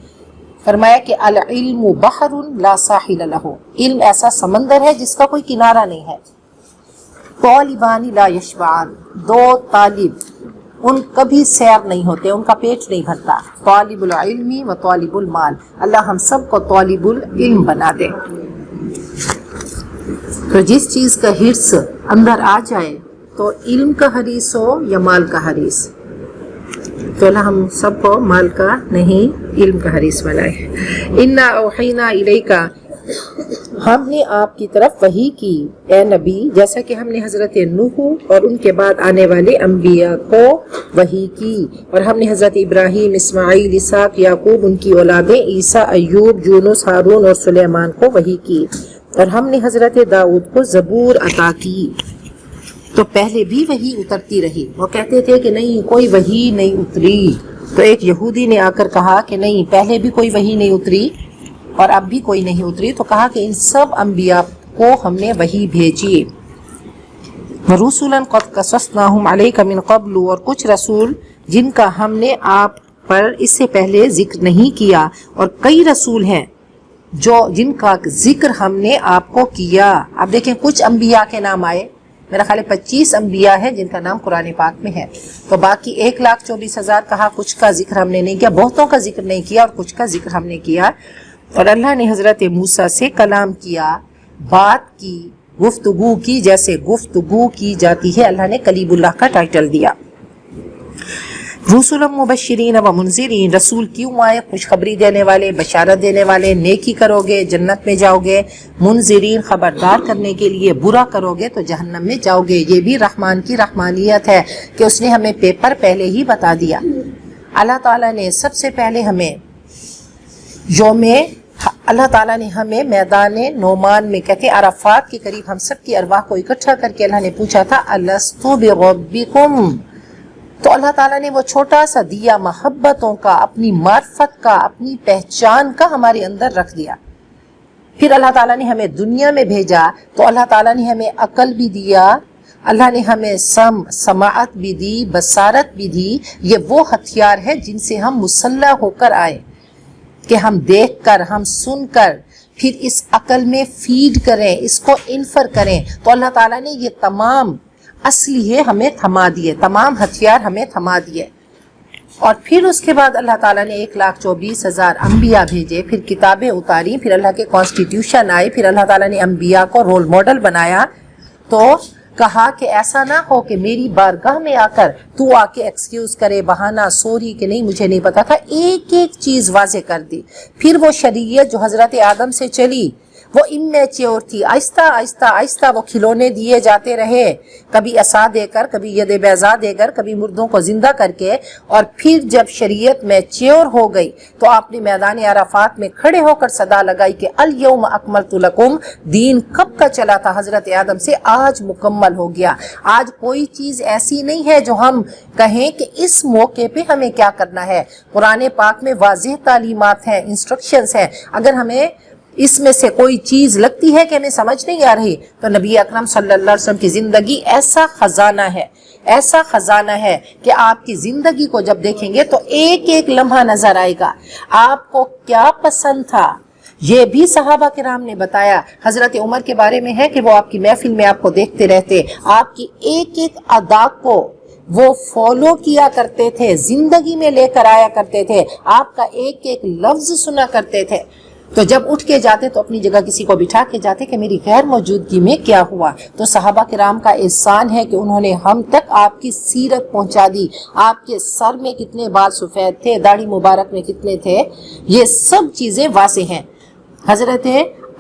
فرمایا کہ العلم بحر لا ساحل لہ، علم ایسا سمندر ہے جس کا کوئی کنارہ نہیں ہے. طالبان لا یشبعان، 2 طالب ان کبھی سیر نہیں ہوتے، ان کا پیٹ نہیں بھرتا. طالب العلم و طالب المال، اللہ ہم سب کو طالب العلم بنا دے. تو جس چیز کا حرص اندر آ جائے، تو علم کا حریص ہو یا مال کا حریص، تو اللہ ہم سب کو مال کا نہیں علم کا حریص بنائے. انا اوحینا الیک، ہم نے آپ کی طرف وحی کی اے نبی، جیسا کہ ہم نے حضرت نوح اور ان کے بعد آنے والے انبیاء کو وحی کی. اور ہم نے حضرت ابراہیم، اسماعیل، اسحاق، یعقوب، ان کی اولادیں عیسیٰ، ایوب، یونس، ہارون اور سلیمان کو وحی کی. اور ہم نے حضرت داؤد کو زبور عطا کی. تو پہلے بھی وحی اترتی رہی. وہ کہتے تھے کہ نہیں کوئی وحی نہیں اتری، تو ایک یہودی نے آ کر کہا کہ نہیں، پہلے بھی کوئی وحی نہیں اتری اور اب بھی کوئی نہیں اتری، تو کہا کہ ان سب انبیاء کو ہم نے وحی بھیجی، وَرُسُلًا قَدْ قَصَصْنَاهُمْ عَلَيْكَ مِنْ قَبْلُ، اور کچھ رسول جن کا ہم نے آپ پر اس سے پہلے ذکر نہیں کیا، اور کئی رسول ہیں جن کا ذکر ہم نے آپ کو کیا۔ اب دیکھیں کچھ انبیاء کے نام آئے، میرا خیال ہے 25 انبیاء ہیں جن کا نام قرآن پاک میں ہے، تو باقی 1,24,000 کہا کچھ کا ذکر ہم نے نہیں کیا، بہتوں کا ذکر نہیں کیا اور کچھ کا ذکر ہم نے کیا۔ اور اللہ نے حضرت موسیٰ سے کلام کیا، بات کی، گفتگو کی جیسے گفتگو کی جاتی ہے، اللہ نے کلیم اللہ کا ٹائٹل دیا۔ رسلا مبشرین و منذرین، رسول کیوں آئے؟ خوشخبری دینے والے، بشارت دینے والے، نیکی کرو گے جنت میں جاؤ گے، منذرین خبردار کرنے کے لیے، برا کرو گے تو جہنم میں جاؤ گے۔ یہ بھی رحمان کی رحمانیت ہے کہ اس نے ہمیں پیپر پہلے ہی بتا دیا۔ اللہ تعالیٰ نے سب سے پہلے ہمیں اللہ تعالیٰ نے ہمیں میدان نعمان میں، کہتے ہیں عرفات کے قریب، ہم سب کی ارواح کو اکٹھا کر کے اللہ نے پوچھا تھا الست بربکم، تو اللہ تعالیٰ نے وہ چھوٹا سا دیا محبتوں کا، اپنی معرفت کا، اپنی پہچان کا ہمارے اندر رکھ دیا۔ پھر اللہ تعالیٰ نے ہمیں دنیا میں بھیجا تو اللہ تعالیٰ نے ہمیں عقل بھی دیا، اللہ نے ہمیں سماعت بھی دی، بصارت بھی دی۔ یہ وہ ہتھیار ہے جن سے ہم مسلح ہو کر آئے کہ ہم دیکھ کر، ہم سن کر، پھر اس عقل میں فیڈ کریں، اس کو انفر کریں۔ تو اللہ تعالیٰ نے یہ تمام اصلی ہے ہمیں تھما دیے، تمام ہتھیار ہمیں تھما دیے۔ اور پھر اس کے بعد اللہ تعالیٰ نے 1,24,000 انبیاء بھیجے، پھر کتابیں اتاری، پھر اللہ کے کانسٹیٹیوشن آئے، پھر اللہ تعالیٰ نے انبیاء کو رول ماڈل بنایا۔ تو کہا کہ ایسا نہ ہو کہ میری بارگاہ میں آ کر تو آ کے ایکسکیوز کرے، بہانہ، سوری کہ نہیں مجھے نہیں پتا تھا، ایک ایک چیز واضح کر دی۔ پھر وہ شریعت جو حضرت آدم سے چلی وہ امیچیور تھی، آہستہ آہستہ آہستہ وہ کھلونے دیے جاتے رہے، کبھی عصا دے کر، کبھی ید بیضاء دے کر، کبھی مردوں کو زندہ کر کے، اور پھر جب شریعت میچیور ہو گئی تو آپ نے میدان عرفات میں کھڑے ہو کر صدا لگائی کہ الیوم اکملت لکم، دین کب کا چلا تھا حضرت آدم سے، آج مکمل ہو گیا۔ آج کوئی چیز ایسی نہیں ہے جو ہم کہیں کہ اس موقع پہ ہمیں کیا کرنا ہے۔ قرآن پاک میں واضح تعلیمات ہیں، انسٹرکشنز ہیں۔ اگر ہمیں اس میں سے کوئی چیز لگتی ہے کہ ہمیں سمجھ نہیں آ رہی تو نبی اکرم صلی اللہ علیہ وسلم کی زندگی ایسا خزانہ ہے، ایسا خزانہ ہے کہ آپ کی زندگی کو جب دیکھیں گے تو ایک ایک لمحہ نظر آئے گا۔ آپ کو کیا پسند تھا یہ بھی صحابہ کرام نے بتایا۔ حضرت عمر کے بارے میں ہے کہ وہ آپ کی محفل میں آپ کو دیکھتے رہتے، آپ کی ایک ایک ادا کو وہ فالو کیا کرتے تھے، زندگی میں لے کر آیا کرتے تھے، آپ کا ایک ایک لفظ سنا کرتے تھے۔ تو جب اٹھ کے جاتے تو اپنی جگہ کسی کو بٹھا کے جاتے کہ میری غیر موجودگی میں کیا ہوا۔ تو صحابہ کرام کا احسان ہے کہ انہوں نے ہم تک آپ کی سیرت پہنچا دی، آپ کے سر میں کتنے بال سفید تھے، داڑھی مبارک میں کتنے تھے، یہ سب چیزیں واضح ہیں۔ حضرت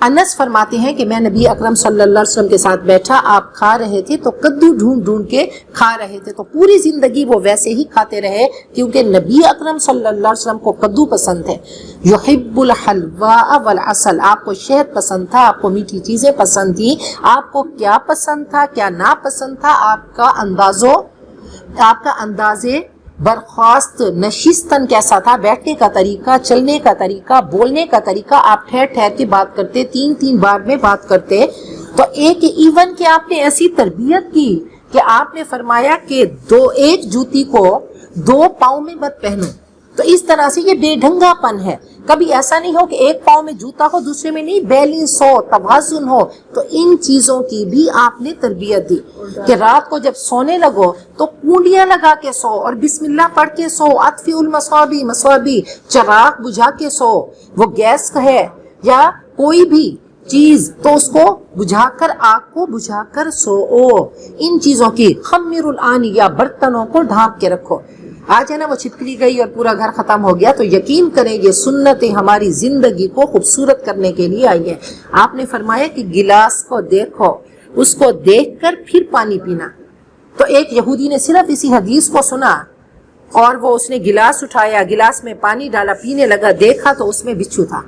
انس فرماتے ہیں کہ میں نبی اکرم صلی اللہ علیہ وسلم کے ساتھ بیٹھا، آپ کھا رہے تھے تو کدو ڈھونڈ ڈھونڈ کے کھا رہے تھے، تو پوری زندگی وہ ویسے ہی کھاتے رہے کیونکہ نبی اکرم صلی اللہ علیہ وسلم کو کدو پسند ہے۔ یحب الحلواء والعسل، آپ کو شہد پسند تھا، آپ کو میٹھی چیزیں پسند تھیں۔ آپ کو کیا پسند تھا، کیا ناپسند تھا، آپ کا اندازے برخاست نشستن کیسا تھا، بیٹھنے کا طریقہ، چلنے کا طریقہ، بولنے کا طریقہ، آپ ٹھہر ٹھہر کے بات کرتے، 3 بار میں بات کرتے۔ تو ایون کہ آپ نے ایسی تربیت کی کہ آپ نے فرمایا کہ ایک جوتی کو 2 پاؤں میں مت پہنو۔ تو اس طرح سے یہ بے ڈھنگا پن ہے، کبھی ایسا نہیں ہو کہ ایک پاؤں میں جوتا ہو دوسرے میں نہیں، بیلنس ہو، توازن ہو۔ تو ان چیزوں کی بھی آپ نے تربیت دی کہ رات کو جب سونے لگو تو کونڈیاں لگا کے سو اور بسم اللہ پڑھ کے سو، اطفئ المصابیح، چراغ بجھا کے سو، وہ گیس ہے یا کوئی بھی چیز تو اس کو بجھا کر، آگ کو بجھا کر سو۔ ان چیزوں کی خمر الآن، یا برتنوں کو ڈھانپ کے رکھو۔ آج ہے نا وہ چھپکلی گئی اور پورا گھر ختم ہو گیا، تو یقین کریں یہ سنتیں ہماری زندگی کو خوبصورت کرنے کے لیے آئی ہیں۔ آپ نے فرمایا کہ گلاس کو دیکھو، اس کو دیکھ کر پھر پانی پینا۔ تو ایک یہودی نے صرف اسی حدیث کو سنا اور وہ اس نے گلاس اٹھایا، گلاس میں پانی ڈالا، پینے لگا، دیکھا تو اس میں بچھو تھا،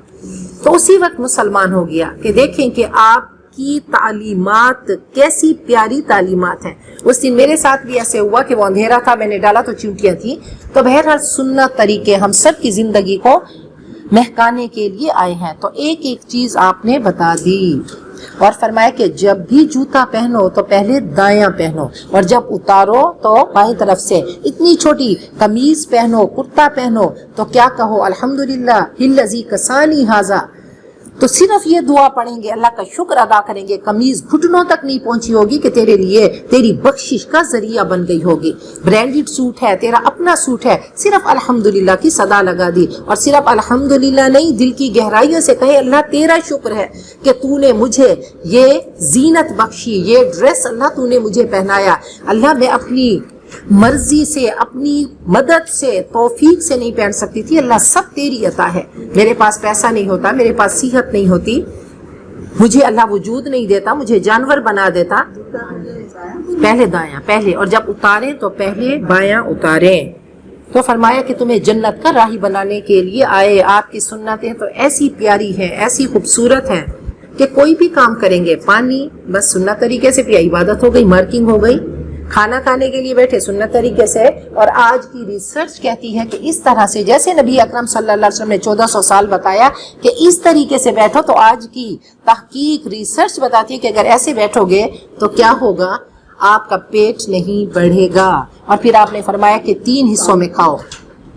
تو اسی وقت مسلمان ہو گیا۔ کہ دیکھیں کہ آپ کی تعلیمات کیسی پیاری تعلیمات ہیں. اس دن میرے ساتھ بھی ایسے ہوا کہ وہ اندھیرا تھا, میں نے ڈالا تو چیونٹیاں تھیں. تو بہرحال سنت طریقے ہم سب کی زندگی کو مہکانے کے لیے آئے ہیں. تو ایک ایک چیز آپ نے بتا دی اور فرمایا کہ جب بھی جوتا پہنو تو پہلے دایاں پہنو اور جب اتارو تو بائیں طرف سے. اتنی چھوٹی قمیض پہنو, کرتا پہنو تو کیا کہو, الحمدللہ الذی کسانی ھذا. تو صرف یہ دعا پڑھیں گے, اللہ کا شکر ادا کریں گے. قمیض گھٹنوں تک نہیں پہنچی ہوگی کہ تیرے لیے تیری بخشش کا ذریعہ بن گئی ہوگی. برانڈڈ سوٹ ہے, تیرا اپنا سوٹ ہے, صرف الحمدللہ کی صدا لگا دی. اور صرف الحمدللہ نہیں, دل کی گہرائیوں سے کہے اللہ تیرا شکر ہے کہ تو نے مجھے یہ زینت بخشی, یہ ڈریس اللہ تو نے مجھے پہنایا. اللہ میں اپنی مرضی سے, اپنی مدد سے, توفیق سے نہیں پہن سکتی تھی, اللہ سب تیری عطا ہے. میرے پاس پیسہ نہیں ہوتا, میرے پاس صحت نہیں ہوتی, مجھے اللہ وجود نہیں دیتا, مجھے جانور بنا دیتا. پہلے دایاں پہلے, اور جب اتاریں تو پہلے بایاں اتاریں. تو فرمایا کہ تمہیں جنت کا راہی بنانے کے لیے آئے. آپ کی سنتیں تو ایسی پیاری ہیں, ایسی خوبصورت ہیں کہ کوئی بھی کام کریں گے, پانی بس سنت طریقے سے پیا, عبادت ہو گئی, مارکنگ ہو گئی. کھانا کھانے کے لیے بیٹھے سنت طریقے سے. اور آج کی ریسرچ کہتی ہے کہ اس طرح سے, جیسے نبی اکرم صلی اللہ علیہ وسلم نے 1400 سال بتایا کہ اس طریقے سے بیٹھو, تو آج کی تحقیق ریسرچ بتاتی ہے کہ اگر ایسے بیٹھو گے تو کیا ہوگا, آپ کا پیٹ نہیں بڑھے گا. اور پھر آپ نے فرمایا کہ 3 حصوں میں کھاؤ,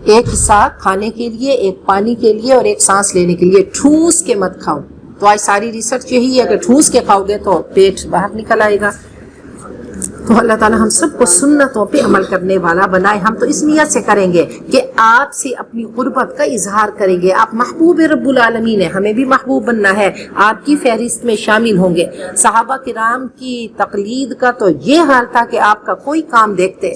ایک حصہ کھانے کے لیے, ایک پانی کے لیے اور ایک سانس لینے کے لیے. ٹھوس کے مت کھاؤ. تو آج ساری ریسرچ یہی ہے کہ ٹھوس کے کھاؤ گے تو پیٹ باہر نکل آئے گا. تو اللہ تعالیٰ ہم سب کو سنتوں پہ عمل کرنے والا بنائے. ہم تو اس نیت سے کریں گے کہ آپ سے اپنی قربت کا اظہار کریں گے. آپ محبوب رب العالمین ہیں, ہمیں بھی محبوب بننا ہے, آپ کی فہرست میں شامل ہوں گے. صحابہ کرام کی تقلید کا تو یہ حال تھا کہ آپ کا کوئی کام دیکھتے,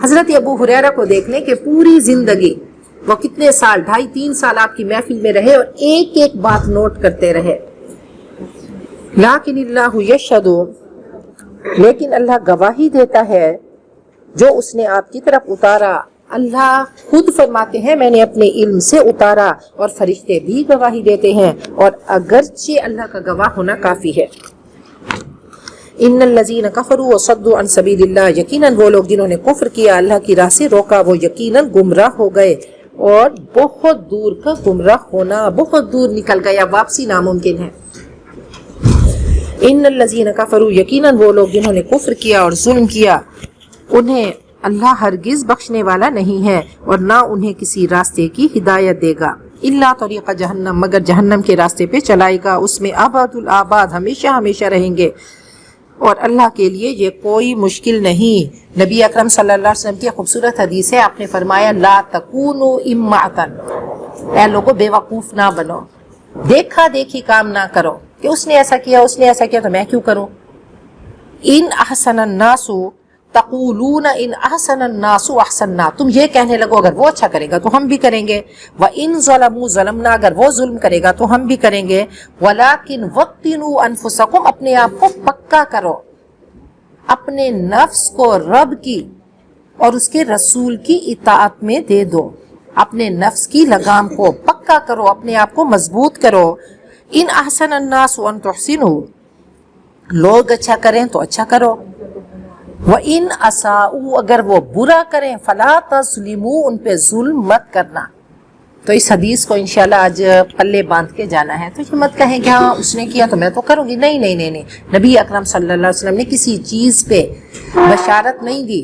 حضرت ابو ہریرہ کو دیکھ لیں کہ پوری زندگی وہ کتنے سال, 2.5-3 سال آپ کی محفل میں رہے اور ایک ایک بات نوٹ کرتے رہے. لیکن اللہ یشہد, لیکن اللہ گواہی دیتا ہے جو اس نے آپ کی طرف اتارا. اللہ خود فرماتے ہیں میں نے اپنے علم سے اتارا, اور فرشتے بھی گواہی دیتے ہیں, اور اگرچہ اللہ کا گواہ ہونا کافی ہے. ان الذین کفروا وصدوا عن سبیل اللہ, یقیناً وہ لوگ جنہوں نے کفر کیا, اللہ کی راہ سے روکا, وہ یقیناً گمراہ ہو گئے. اور بہت دور کا گمراہ ہونا, بہت دور نکل گیا, واپسی ناممکن ہے. ان الذین کفروا, یقیناً وہ لوگ جنہوں نے کفر کیا اور ظلم کیا, انہیں اللہ ہرگز بخشنے والا نہیں ہے اور نہ انہیں کسی راستے کی ہدایت دے گا. الا طریق جہنم, مگر جہنم کے راستے پہ چلائے گا, اس میں ابد الآباد, ہمیشہ ہمیشہ رہیں گے. اور اللہ کے لیے یہ کوئی مشکل نہیں. نبی اکرم صلی اللہ علیہ وسلم کی خوبصورت حدیث ہے, آپ نے فرمایا لا تکونوا امعتن, اے لوگو بے وقوف نہ بنو, دیکھا دیکھی کام نہ کرو کہ اس نے ایسا کیا, اس نے ایسا کیا تو میں کیوں کروں. ان احسن الناس تقولون ان احسن الناس احسننا, تم یہ کہنے لگو اگر وہ اچھا کرے گا تو ہم بھی کریں گے. وان ظلموا ظلمنا, اگر وہ ظلم کرے گا تو ہم بھی کریں گے. ولکن وطنوا انفسکم, اپنے آپ کو پکا کرو, اپنے نفس کو رب کی اور اس کے رسول کی اطاعت میں دے دو. اپنے نفس کی لگام کو پکا کرو, اپنے آپ کو مضبوط کرو. ان احسن الناس ان تحسنوا, لوگ اچھا کریں تو اچھا کرو. وَإِنْ أَسَاءُوا, اگر وہ برا کریں, فَلَا تَظْلِمُوا, ان پہ ظلم مت کرنا. تو اس حدیث کو انشاءاللہ آج پلے باندھ کے جانا ہے. تو یہ مت کہیں کہ ہاں اس نے کیا تو میں تو کروں گی. نہیں نہیں نہیں نہیں, نبی اکرم صلی اللہ علیہ وسلم نے کسی چیز پہ بشارت نہیں دی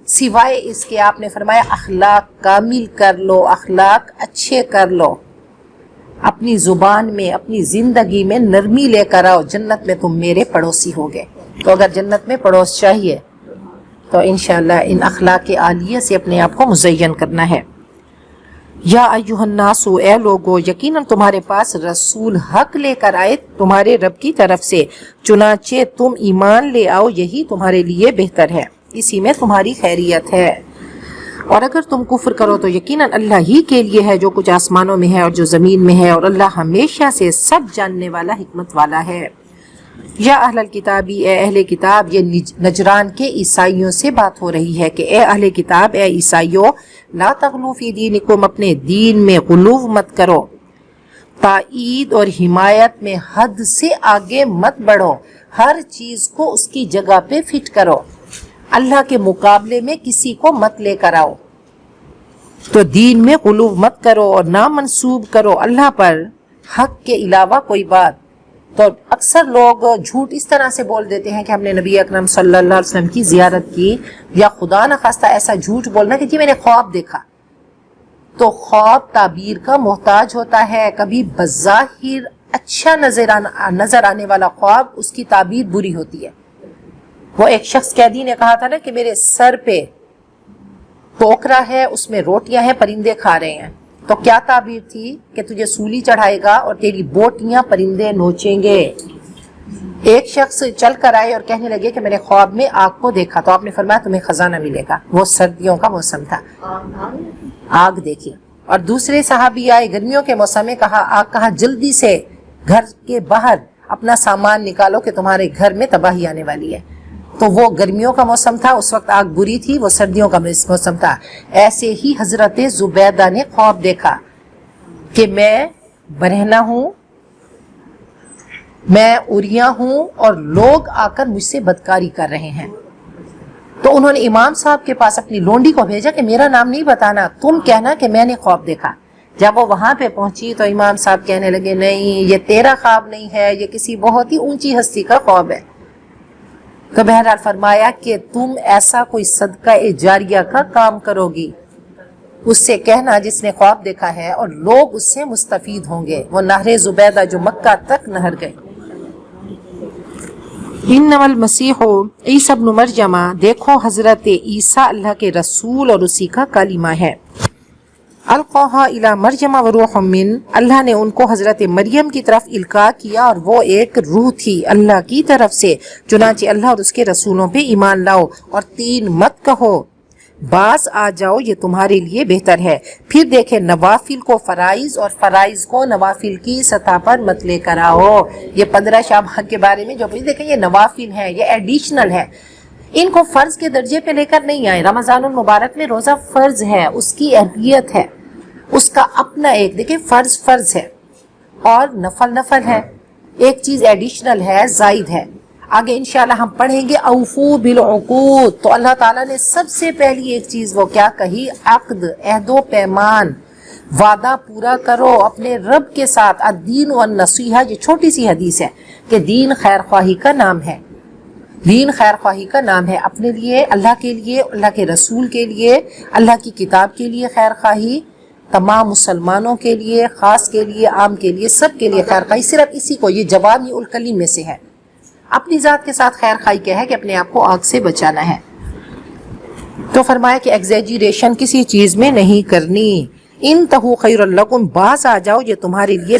سوائے اس کے آپ نے فرمایا اخلاق کامل کر لو, اخلاق اچھے کر لو, اپنی زبان میں, اپنی زندگی میں نرمی لے کر آؤ, جنت میں تم میرے پڑوسی ہوگے. تو اگر جنت میں پڑوس چاہیے تو انشاءاللہ ان اخلاق عالیہ سے اپنے آپ کو مزین کرنا ہے. یا ایھا الناس, اے لوگو, یقیناً تمہارے پاس رسول حق لے کر آئے تمہارے رب کی طرف سے, چنانچہ تم ایمان لے آؤ, یہی تمہارے لیے بہتر ہے, اسی میں تمہاری خیریت ہے. اور اگر تم کفر کرو تو یقیناً اللہ ہی کے لیے ہے جو کچھ آسمانوں میں ہے اور جو زمین میں ہے, اور اللہ ہمیشہ سے سب جاننے والا, حکمت والا ہے. یا اہل الکتابی, اے اہل کتاب, یہ نجران کے عیسائیوں سے بات ہو رہی ہے کہ اے اہل کتاب, اے عیسائیوں, لا تغلو فی دینکم, اپنے دین میں غلو مت کرو. تائید اور حمایت میں حد سے آگے مت بڑھو، ہر چیز کو اس کی جگہ پہ فٹ کرو، اللہ کے مقابلے میں کسی کو مت لے کر آؤ، تو دین میں غلو مت کرو اور نہ منسوب کرو اللہ پر حق کے علاوہ کوئی بات۔ تو اکثر لوگ جھوٹ اس طرح سے بول دیتے ہیں کہ ہم نے نبی اکرم صلی اللہ علیہ وسلم کی زیارت کی، یا خدا نخواستہ ایسا جھوٹ بولنا کہ جی میں نے خواب دیکھا۔ تو خواب تعبیر کا محتاج ہوتا ہے، کبھی بظاہر اچھا نظر آنے والا خواب اس کی تعبیر بری ہوتی ہے۔ وہ ایک شخص قیدی نے کہا تھا نا کہ میرے سر پہ ٹوکرا ہے، اس میں روٹیاں ہیں، پرندے کھا رہے ہیں، تو کیا تعبیر تھی کہ تجھے سولی چڑھائے گا اور تیری بوٹیاں پرندے نوچیں گے۔ ایک شخص چل کر آئے اور کہنے لگے کہ میں نے خواب میں آگ کو دیکھا، تو آپ نے فرمایا تمہیں خزانہ ملے گا۔ وہ سردیوں کا موسم تھا، آگ دیکھی۔ اور دوسرے صحابی آئے گرمیوں کے موسم میں، کہا آگ کہا جلدی سے گھر کے باہر اپنا سامان نکالو کہ تمہارے گھر میں تباہی آنے والی ہے۔ تو وہ گرمیوں کا موسم تھا، اس وقت آگ بری تھی، وہ سردیوں کا موسم تھا۔ ایسے ہی حضرت زبیدہ نے خواب دیکھا کہ میں برہنہ ہوں، میں اریاں ہوں اور لوگ آ کر مجھ سے بدکاری کر رہے ہیں۔ تو انہوں نے امام صاحب کے پاس اپنی لونڈی کو بھیجا کہ میرا نام نہیں بتانا، تم کہنا کہ میں نے خواب دیکھا۔ جب وہ وہاں پہ پہنچی تو امام صاحب کہنے لگے نہیں، یہ تیرا خواب نہیں ہے، یہ کسی بہت ہی اونچی ہستی کا خواب ہے۔ تو بہرحال فرمایا کہ تم ایسا کوئی صدقہ جاریہ کا کام کرو گی، اس سے کہنا جس نے خواب دیکھا ہے، اور لوگ اس سے مستفید ہوں گے۔ وہ نہر زبیدہ جو مکہ تک نہر گئے۔ انما المسیح عیسی ابن مریم، دیکھو حضرت عیسیٰ اللہ کے رسول اور اسی کا کلمہ ہے۔ القاها الی مریم وروح من، اللہ نے ان کو حضرت مریم کی طرف القاء کیا اور وہ ایک روح تھی اللہ کی طرف سے۔ چنانچہ اللہ اور اس کے رسولوں پہ ایمان لاؤ اور تین مت کہو، باز آ جاؤ، یہ تمہارے لیے بہتر ہے۔ پھر دیکھیں نوافل کو فرائض اور فرائض کو نوافل کی سطح پر مت لے کر آؤ۔ یہ 15 شعبان کے بارے میں جو دیکھیں یہ نوافل ہے، یہ ایڈیشنل ہے، ان کو فرض کے درجے پہ لے کر نہیں آئے۔ رمضان المبارک میں روزہ فرض ہے، اس کی اہمیت ہے، اس کا اپنا ایک دیکھیں فرض ہے اور نفل ہے، ایک چیز ایڈیشنل ہے، زائد ہے۔ آگے انشاءاللہ ہم پڑھیں گے اوفو بالعقود، تو اللہ تعالیٰ نے سب سے پہلی ایک چیز وہ کیا کہی؟ عقد، عہد و پیمان، وعدہ پورا کرو اپنے رب کے ساتھ۔ الدین والنصیحہ، یہ چھوٹی سی حدیث ہے کہ دین خیر خواہی کا نام ہے، دین خیر خواہی کا نام ہے، اپنے لیے، اللہ کے لیے، اللہ کے رسول کے لیے، اللہ کی کتاب کے لیے خیر خواہی، تمام مسلمانوں کے لیے، خاص کے لیے، عام کے لیے، سب کے لیے خیر خواہی۔ صرف اسی کو، یہ جوامع الکلم میں سے ہے۔ اپنی ذات کے ساتھ خیر خواہی کیا ہے کہ اپنے آپ کو آگ سے بچانا ہے۔ تو فرمایا کہ ایگزیجریشن کسی چیز میں نہیں کرنی۔ انتہو خیر لکم، باز آ جاؤ، یہ تمہارے لیے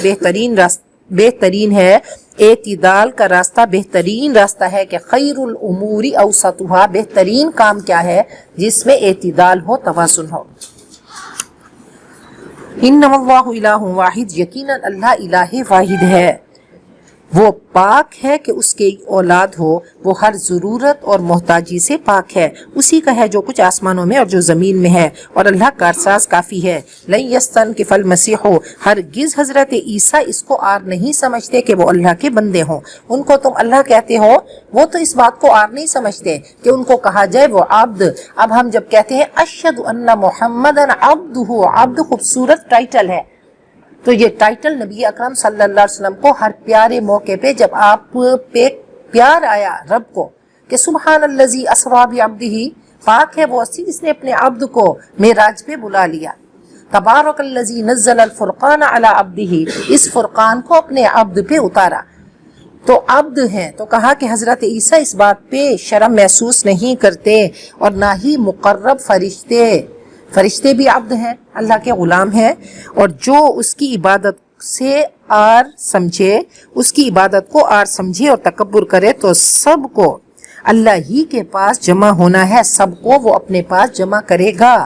بہترین ہے۔ اعتدال کا راستہ بہترین راستہ ہے کہ خیر الامور اوسطھا، بہترین کام کیا ہے؟ جس میں اعتدال ہو، توازن ہو۔ انما اللہ الہ واحد، یقیناً اللہ الہ واحد ہے، وہ پاک ہے کہ اس کی اولاد ہو، وہ ہر ضرورت اور محتاجی سے پاک ہے، اسی کا ہے جو کچھ آسمانوں میں اور جو زمین میں ہے، اور اللہ کارساز کافی ہے۔ لن یستنکف المسیح، ہرگز حضرت عیسیٰ اس کو عار نہیں سمجھتے کہ وہ اللہ کے بندے ہوں۔ ان کو تم اللہ کہتے ہو، وہ تو اس بات کو عار نہیں سمجھتے کہ ان کو کہا جائے وہ عبد۔ اب ہم جب کہتے ہیں اشہد ان محمدن عبدہ، عبد خوبصورت ٹائٹل ہے، تو یہ ٹائٹل نبی اکرم صلی اللہ علیہ وسلم کو ہر پیارے موقع پہ جب آپ پہ پیار آیا رب کو کہ سبحان الذی اسری بعبدہ، پاک ہے وہ اسی جس نے اپنے عبد کو معراج پہ بلا لیا، تبارک الذی نزل الفرقان علی عبدہ، اس فرقان کو اپنے عبد پہ اتارا، تو عبد ہیں۔ تو کہا کہ حضرت عیسیٰ اس بات پہ شرم محسوس نہیں کرتے، اور نہ ہی مقرب فرشتے بھی عبد ہیں، اللہ کے غلام ہیں، اور جو اس کی عبادت سے آر سمجھے، اس کی عبادت کو آر سمجھے اور تکبر کرے، تو سب کو اللہ ہی کے پاس جمع ہونا ہے، سب کو وہ اپنے پاس جمع کرے گا۔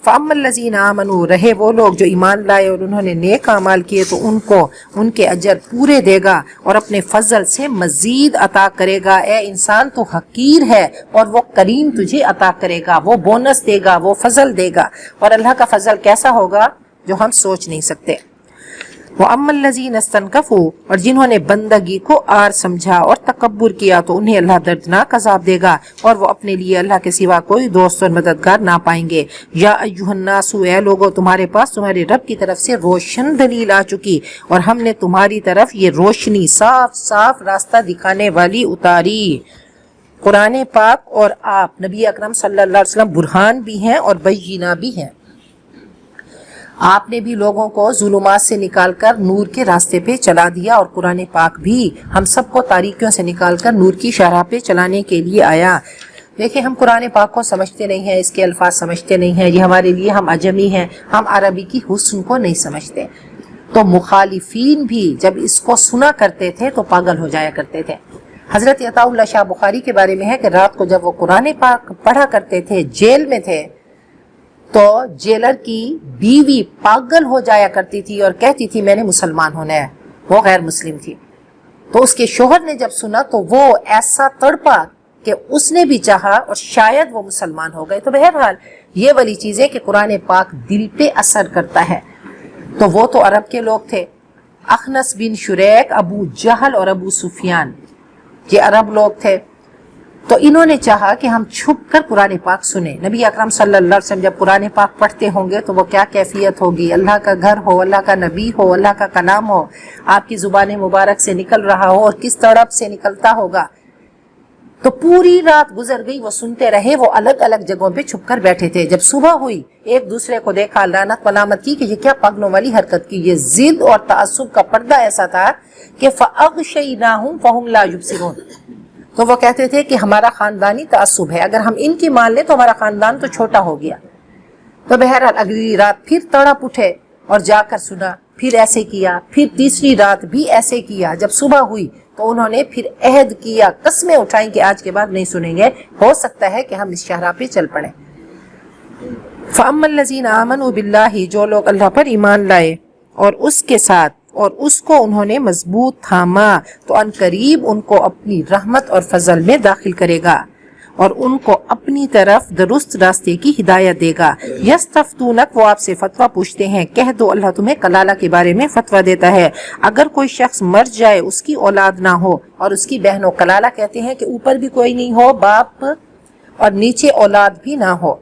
فَأَمَّا الَّذِينَ آمَنُوا، رہے وہ لوگ جو ایمان لائے اور انہوں نے نیک اعمال کیے، تو ان کو ان کے اجر پورے دے گا اور اپنے فضل سے مزید عطا کرے گا۔ اے انسان تو حقیر ہے اور وہ کریم تجھے عطا کرے گا، وہ بونس دے گا، وہ فضل دے گا، اور اللہ کا فضل کیسا ہوگا جو ہم سوچ نہیں سکتے۔ وَأَمَّا الَّذِينَ اسْتَنْكَفُوا اور جنہوں نے بندگی کو آر سمجھا اور تکبر کیا تو انہیں اللہ دردناک عذاب دے گا اور وہ اپنے لیے اللہ کے سوا کوئی دوست اور مددگار نہ پائیں گے۔ یا ایھا الناس، اے لوگو تمہارے پاس تمہارے رب کی طرف سے روشن دلیل آ چکی اور ہم نے تمہاری طرف یہ روشنی صاف صاف راستہ دکھانے والی اتاری۔ قرآن پاک اور آپ نبی اکرم صلی اللہ علیہ وسلم برہان بھی ہیں اور بینہ بھی ہیں۔ آپ نے بھی لوگوں کو ظلمات سے نکال کر نور کے راستے پہ چلا دیا اور قرآن پاک بھی ہم سب کو تاریکیوں سے نکال کر نور کی شاہراہ پہ چلانے کے لیے آیا۔ دیکھیں ہم قرآن پاک کو سمجھتے نہیں ہیں، اس کے الفاظ سمجھتے نہیں ہیں، یہ ہمارے لیے ہم عجمی ہیں، ہم عربی کی حسن کو نہیں سمجھتے۔ تو مخالفین بھی جب اس کو سنا کرتے تھے تو پاگل ہو جایا کرتے تھے۔ حضرت عطا اللہ شاہ بخاری کے بارے میں ہے کہ رات کو جب وہ قرآن پاک پڑھا کرتے تھے، جیل میں تھے، تو جیلر کی بیوی پاگل ہو جایا کرتی تھی اور کہتی تھی میں نے مسلمان ہونا ہے، وہ غیر مسلم تھی۔ تو اس کے شوہر نے جب سنا تو وہ ایسا تڑپا کہ اس نے بھی چاہا اور شاید وہ مسلمان ہو گئے۔ تو بہرحال یہ والی چیزیں کہ قرآن پاک دل پہ اثر کرتا ہے۔ تو وہ تو عرب کے لوگ تھے، اخنس بن شریک، ابو جہل اور ابو سفیان، یہ عرب لوگ تھے۔ تو انہوں نے چاہا کہ ہم چھپ کر قرآن پاک سنیں۔ نبی اکرم صلی اللہ علیہ وسلم جب قرآن پاک پڑھتے ہوں گے تو وہ کیا کیفیت ہوگی، اللہ کا گھر ہو، اللہ کا نبی ہو، اللہ کا کلام ہو، آپ کی زبان مبارک سے نکل رہا ہو اور کس تڑپ سے نکلتا ہوگا۔ تو پوری رات گزر گئی، وہ سنتے رہے، وہ الگ الگ جگہوں پہ چھپ کر بیٹھے تھے۔ جب صبح ہوئی ایک دوسرے کو دیکھا، لعنت ملامت کی کہ یہ کیا پاگلوں والی حرکت کی۔ یہ ضد اور تعصب کا پردہ ایسا تھا کہ فَأَغْشَيْنَاهُمْ فَهُمْ لَا يُبْصِرُونَ۔ تو وہ کہتے تھے کہ ہمارا خاندانی تعصب ہے، اگر ہم ان کی مان لیں تو ہمارا خاندان تو چھوٹا ہو گیا۔ تو بہرحال اگلی رات پھر تڑپ اٹھے اور جا کر سنا، پھر ایسے کیا، پھر تیسری رات بھی ایسے کیا۔ جب صبح ہوئی تو انہوں نے پھر عہد کیا، قسمیں اٹھائیں کہ آج کے بعد نہیں سنیں گے، ہو سکتا ہے کہ ہم اس شاہراہ پہ چل پڑیں۔ فَأَمَّا الَّذِينَ آمَنُوا بِاللَّهِ، جو لوگ اللہ پر ایمان لائے اور اس کے ساتھ اور اس کو انہوں نے مضبوط تھاما تو ان قریب ان کو اپنی رحمت اور فضل میں داخل کرے گا اور ان کو اپنی طرف درست راستے کی ہدایت دے گا۔ یستفتونک، وہ آپ سے فتویٰ پوچھتے ہیں، کہہ دو اللہ تمہیں کلالہ کے بارے میں فتویٰ دیتا ہے۔ اگر کوئی شخص مر جائے، اس کی اولاد نہ ہو اور اس کی بہنوں، کلالہ کہتے ہیں کہ اوپر بھی کوئی نہیں ہو، باپ اور نیچے اولاد بھی نہ ہو،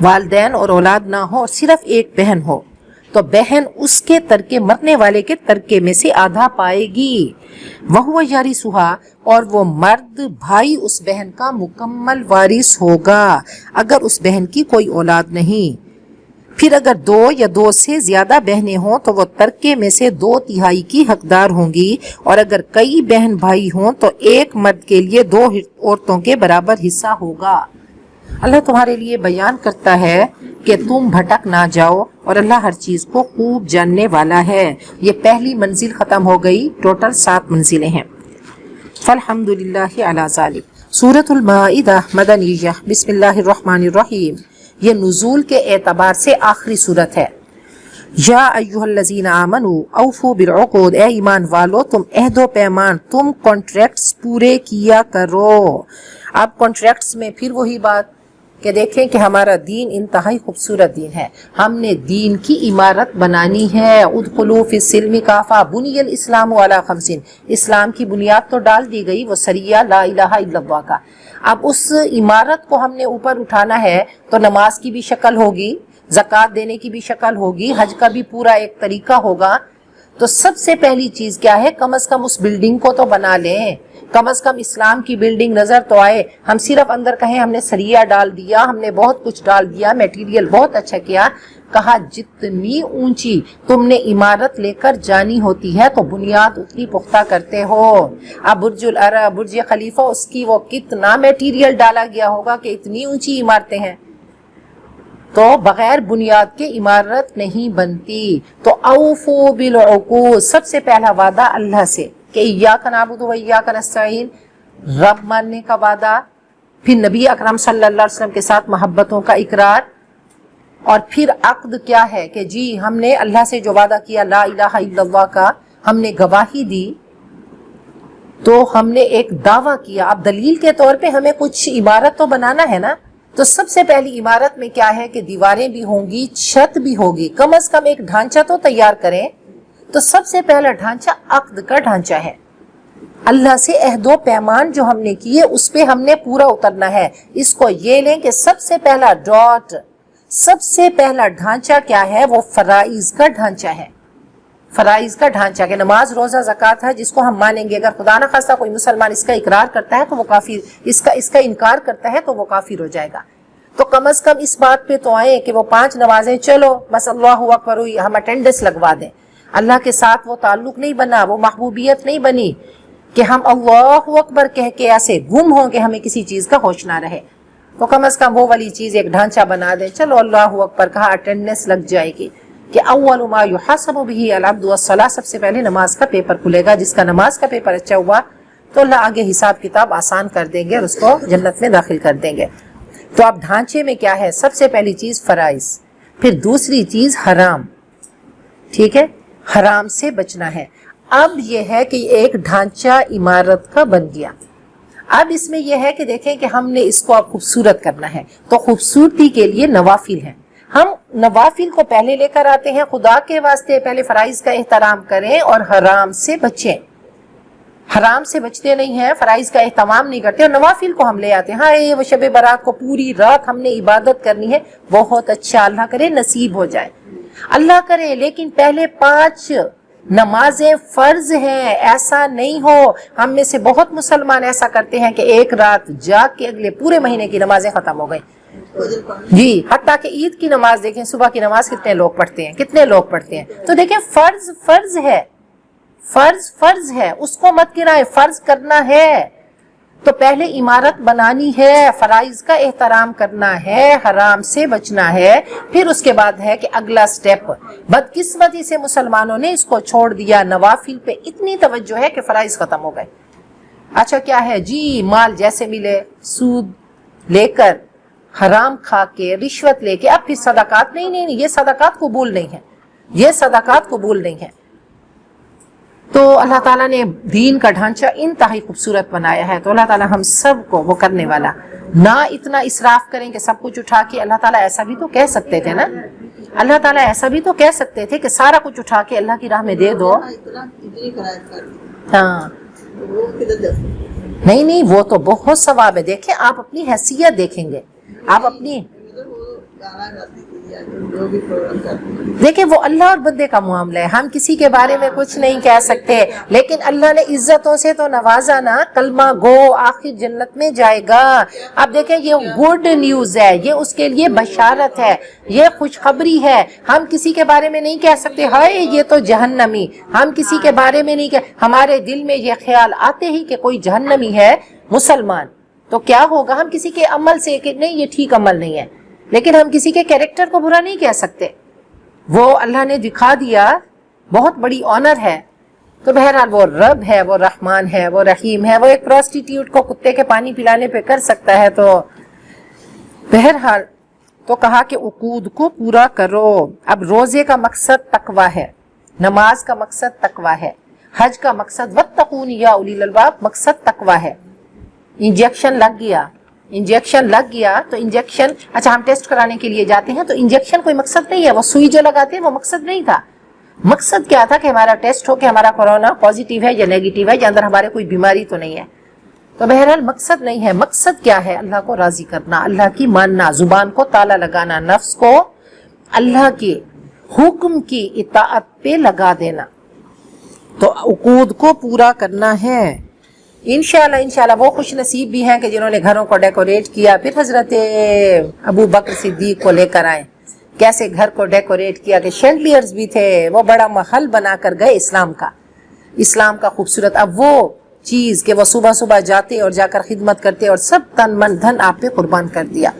والدین اور اولاد نہ ہو اور صرف ایک بہن ہو، تو بہن اس کے ترکے، مرنے والے کے ترکے میں سے آدھا پائے گی۔ وَهُوَ يَرِثُهَا، اور وہ مرد بھائی اس بہن کا مکمل وارث ہوگا اگر اس بہن کی کوئی اولاد نہیں۔ پھر اگر دو یا دو سے زیادہ بہنیں ہوں تو وہ ترکے میں سے 2/3 کی حقدار ہوں گی، اور اگر کئی بہن بھائی ہوں تو ایک مرد کے لیے 2 عورتوں کے برابر حصہ ہوگا۔ اللہ تمہارے لیے بیان کرتا ہے کہ تم بھٹک نہ جاؤ اور اللہ ہر چیز کو خوب جاننے والا ہے۔ یہ پہلی منزل ختم ہو گئی، ٹوٹل 7 منزلیں ہیں۔ فالحمدللہ علی ذالک۔ سورۃ المائدہ مدنیہ، بسم اللہ الرحمن الرحیم، یہ نزول کے اعتبار سے آخری سورت ہے۔ یا ایھا الذین آمنوا اوفوا بالعقود، اے ایمان والو تم عہد و پیمان، تم کانٹریکٹس پورے کیا کرو۔ اب کانٹریکٹس میں پھر وہی بات کہ دیکھیں کہ ہمارا دین انتہائی خوبصورت دین ہے، ہم نے دین کی عمارت بنانی ہے۔ ادخلوا فی السلم کافہ، بنی الاسلام علی 5، اسلام کی بنیاد تو ڈال دی گئی، وہ سریہ لا الہ الا اللہ کا۔ اب اس عمارت کو ہم نے اوپر اٹھانا ہے تو نماز کی بھی شکل ہوگی، زکوٰۃ دینے کی بھی شکل ہوگی، حج کا بھی پورا ایک طریقہ ہوگا۔ تو سب سے پہلی چیز کیا ہے، کم از کم اس بلڈنگ کو تو بنا لیں، کم از کم اسلام کی بلڈنگ نظر تو آئے۔ ہم صرف اندر کہیں ہم نے سریہ ڈال دیا، ہم نے بہت کچھ ڈال دیا، میٹیریل بہت اچھا کیا، کہا جتنی اونچی تم نے عمارت لے کر جانی ہوتی ہے تو بنیاد اتنی پختہ کرتے ہو۔ اب برج العرب، برج خلیفہ، اس کی وہ کتنا میٹیریل ڈالا گیا ہوگا کہ اتنی اونچی عمارتیں ہیں، تو بغیر بنیاد کے عمارت نہیں بنتی۔ تو اوفوا بالعقود، سب سے پہلا وعدہ اللہ سے کہ ایاک نعبد و ایاک نستعین، رب ماننے کا وعدہ، پھر نبی اکرم صلی اللہ علیہ وسلم کے ساتھ محبتوں کا اقرار، اور پھر عقد کیا ہے کہ جی ہم نے اللہ سے جو وعدہ کیا لا الہ الا اللہ کا، ہم نے گواہی دی تو ہم نے ایک دعویٰ کیا۔ اب دلیل کے طور پہ ہمیں کچھ عبارت تو بنانا ہے نا، تو سب سے پہلی عمارت میں کیا ہے کہ دیواریں بھی ہوں گی، چھت بھی ہوگی، کم از کم ایک ڈھانچہ تو تیار کریں. تو سب سے پہلا ڈھانچہ عقد کا ڈھانچہ ہے. اللہ سے عہد و پیمان جو ہم نے کیے اس پہ ہم نے پورا اترنا ہے. اس کو یہ لیں کہ سب سے پہلا ڈاٹ، سب سے پہلا ڈھانچہ کیا ہے؟ وہ فرائض کا ڈھانچہ ہے. فرائض کا ڈھانچہ کہ نماز، روزہ، زکوٰۃ ہے جس کو ہم مانیں گے. اگر خدا نہ خواستہ کوئی مسلمان اس کا اقرار کرتا ہے تو وہ کافر، اس کا انکار کرتا ہے تو وہ کافر ہو جائے گا. تو کم از کم اس بات پہ تو آئیں کہ وہ 5 نمازیں چلو بس اللہ اکبر ہوئی، ہم اٹینڈنس لگوا دیں. اللہ کے ساتھ وہ تعلق نہیں بنا، وہ محبوبیت نہیں بنی کہ ہم اللہ اکبر کہہ کے ایسے گم ہوں کہ ہمیں کسی چیز کا ہوش نہ رہے. تو کم از کم وہ والی چیز ایک ڈھانچہ بنا دیں. چلو اللہ اکبر کہا، اٹینڈنس لگ جائے گی کہ اول ما یحاسب به العبد الصلاۃ، سب سے پہلے نماز کا پیپر کھلے گا. جس کا نماز کا پیپر اچھا ہوا تو اللہ آگے حساب کتاب آسان کر دیں گے اور اس کو جنت میں داخل کر دیں گے. تو اب ڈھانچے میں کیا ہے؟ سب سے پہلی چیز فرائض، پھر دوسری چیز حرام. ٹھیک ہے، حرام سے بچنا ہے. اب یہ ہے کہ ایک ڈھانچہ عمارت کا بن گیا. اب اس میں یہ ہے کہ دیکھیں کہ ہم نے اس کو اب خوبصورت کرنا ہے. تو خوبصورتی کے لیے نوافل ہیں. ہم نوافل کو پہلے لے کر آتے ہیں. خدا کے واسطے پہلے فرائض کا احترام کریں اور حرام سے بچیں. حرام سے بچتے نہیں ہیں، فرائض کا اہتمام نہیں کرتے اور نوافل کو ہم لے آتے ہیں. ہاں یہ وہ شب برات کو پوری رات ہم نے عبادت کرنی ہے، بہت اچھا، اللہ کرے نصیب ہو جائے، اللہ کرے. لیکن پہلے 5 نمازیں فرض ہیں. ایسا نہیں ہو. ہم میں سے بہت مسلمان ایسا کرتے ہیں کہ ایک رات جاگ کے اگلے پورے مہینے کی نمازیں ختم ہو گئی. جی، حتیٰ کہ عید کی نماز دیکھیں، صبح کی نماز کتنے لوگ پڑھتے ہیں، کتنے لوگ پڑھتے ہیں. تو دیکھیں فرض ہے، فرض ہے، اس کو مت گرائیں، فرض کرنا ہے. تو پہلے عمارت بنانی ہے، فرائض کا احترام کرنا ہے، حرام سے بچنا ہے. پھر اس کے بعد ہے کہ اگلا سٹیپ، بدقسمتی سے مسلمانوں نے اس کو چھوڑ دیا. نوافل پہ اتنی توجہ ہے کہ فرائض ختم ہو گئے. اچھا کیا ہے جی، مال جیسے ملے، سود لے کر، حرام کھا کے، رشوت لے کے. اب پھر صدقات نہیں، یہ صدقات قبول نہیں ہے، یہ صدقات قبول نہیں ہے. تو اللہ تعالیٰ نے دین کا ڈھانچہ انتہائی خوبصورت بنایا ہے. تو اللہ تعالیٰ ہم سب کو وہ کرنے والا، نہ اتنا اسراف کریں کہ سب کچھ اٹھا کے. اللہ تعالیٰ ایسا بھی تو کہہ سکتے تھے نا، اللہ تعالیٰ ایسا بھی تو کہہ سکتے تھے کہ سارا کچھ اٹھا کے اللہ کی راہ میں دے دو. ہاں نہیں، وہ تو بہت ثواب ہے. دیکھیں آپ اپنی حیثیت دیکھیں گے، آپ اپنی دیکھیں، وہ اللہ اور بندے کا معاملہ ہے. ہم کسی کے بارے میں کچھ نہیں کہہ سکتے، لیکن اللہ نے عزتوں سے تو نوازا نا. کلمہ گو آخر جنت میں جائے گا. اب دیکھیں یہ گڈ نیوز ہے، یہ اس کے لیے بشارت ہے، یہ خوشخبری ہے. ہم کسی کے بارے میں نہیں کہہ سکتے ہائے یہ تو جہنمی. ہم کسی کے بارے میں نہیں ہمارے دل میں یہ خیال آتے ہی کہ کوئی جہنمی ہے مسلمان تو کیا ہوگا، ہم کسی کے عمل سے کہ نہیں یہ ٹھیک عمل نہیں ہے، لیکن ہم کسی کے کیریکٹر کو برا نہیں کہہ سکتے. وہ اللہ نے دکھا دیا، بہت بڑی آنر ہے. تو بہرحال وہ رب ہے، وہ رحمان ہے، وہ رحیم ہے. وہ ایک پروسٹیٹیوٹ کو کتے کے پانی پلانے پہ کر سکتا ہے. تو بہرحال تو کہا کہ عقود کو پورا کرو. اب روزے کا مقصد تقوی ہے، نماز کا مقصد تقوی ہے، حج کا مقصد واتقون یا اولی الالباب مقصد تقوی ہے. انجیکشن لگ گیا تو انجیکشن، اچھا ہم ٹیسٹ کرانے کے لیے جاتے ہیں تو انجیکشن کوئی مقصد نہیں ہے. وہ سوئی جو لگاتے ہیں وہ مقصد نہیں تھا. مقصد کیا تھا کہ ہمارا ٹیسٹ ہو کہ ہمارا کورونا پازیٹیو ہے یا نیگیٹیو ہے یا اندر ہمارے کوئی بیماری تو نہیں ہے. تو بہرحال مقصد نہیں ہے. مقصد کیا ہے؟ اللہ کو راضی کرنا، اللہ کی ماننا، زبان کو تالا لگانا، نفس کو اللہ کے حکم کی اطاعت پہ لگا دینا. تو عقود کو پورا کرنا ہے. انشاءاللہ وہ خوش نصیب بھی ہیں کہ جنہوں نے گھروں کو ڈیکوریٹ کیا. پھر حضرت ابو بکر صدیق کو لے کر آئے، کیسے گھر کو ڈیکوریٹ کیا کہ شینڈلیئرز بھی تھے، وہ بڑا محل بنا کر گئے اسلام کا خوبصورت. اب وہ چیز کہ وہ صبح جاتے اور جا کر خدمت کرتے اور سب تن من دھن آپ پہ قربان کر دیا.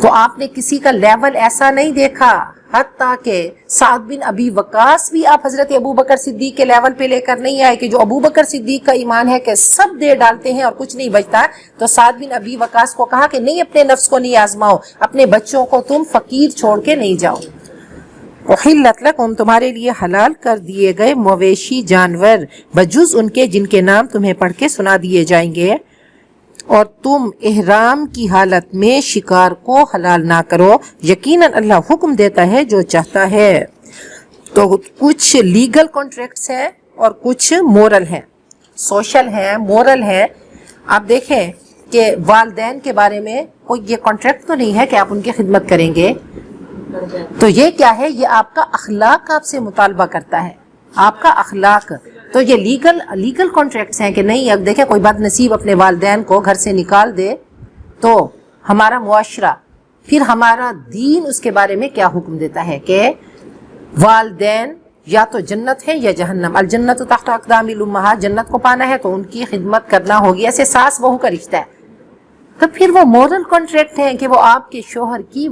تو آپ نے کسی کا لیول ایسا نہیں دیکھا، حتیٰ کہ سعد بن ابی وقاص بھی آپ حضرت ابو بکر صدیق کے لیول پہ لے کر نہیں آئے کہ جو ابو بکر صدیق کا ایمان ہے کہ سب دے ڈالتے ہیں اور کچھ نہیں بچتا. تو سعد بن ابی وقاص کو کہا کہ نہیں، اپنے نفس کو نہیں آزماؤ، اپنے بچوں کو تم فقیر چھوڑ کے نہیں جاؤ. احلت لکم، تمہارے لیے حلال کر دیے گئے مویشی جانور بجز ان کے جن کے نام تمہیں پڑھ کے سنا دیے جائیں گے. اور تم احرام کی حالت میں شکار کو حلال نہ کرو، یقیناً اللہ حکم دیتا ہے جو چاہتا ہے۔ تو کچھ لیگل کانٹریکٹس ہیں اور کچھ مورل ہیں، سوشل ہیں، مورل ہیں۔ آپ دیکھیں کہ والدین کے بارے میں کوئی یہ کانٹریکٹ تو نہیں ہے کہ آپ ان کی خدمت کریں گے، تو یہ کیا ہے؟ یہ آپ کا اخلاق آپ سے مطالبہ کرتا ہے، آپ کا اخلاق۔ تو یہ لیگل کانٹریکٹس ہیں کہ نہیں، اب دیکھیں کوئی بد نصیب اپنے والدین کو گھر سے نکال دے تو ہمارا معاشرہ، پھر ہمارا دین اس کے بارے میں کیا حکم دیتا ہے کہ والدین یا تو جنت ہے یا جہنم، الجنت تحت اقدام الامہات، جنت کو پانا ہے تو ان کی خدمت کرنا ہوگی، ایسے ساس بہو کا رشتہ ہے۔ تو پھر وہ مورل کانٹریکٹ ہے کہ وہ آپ کے شوہر کی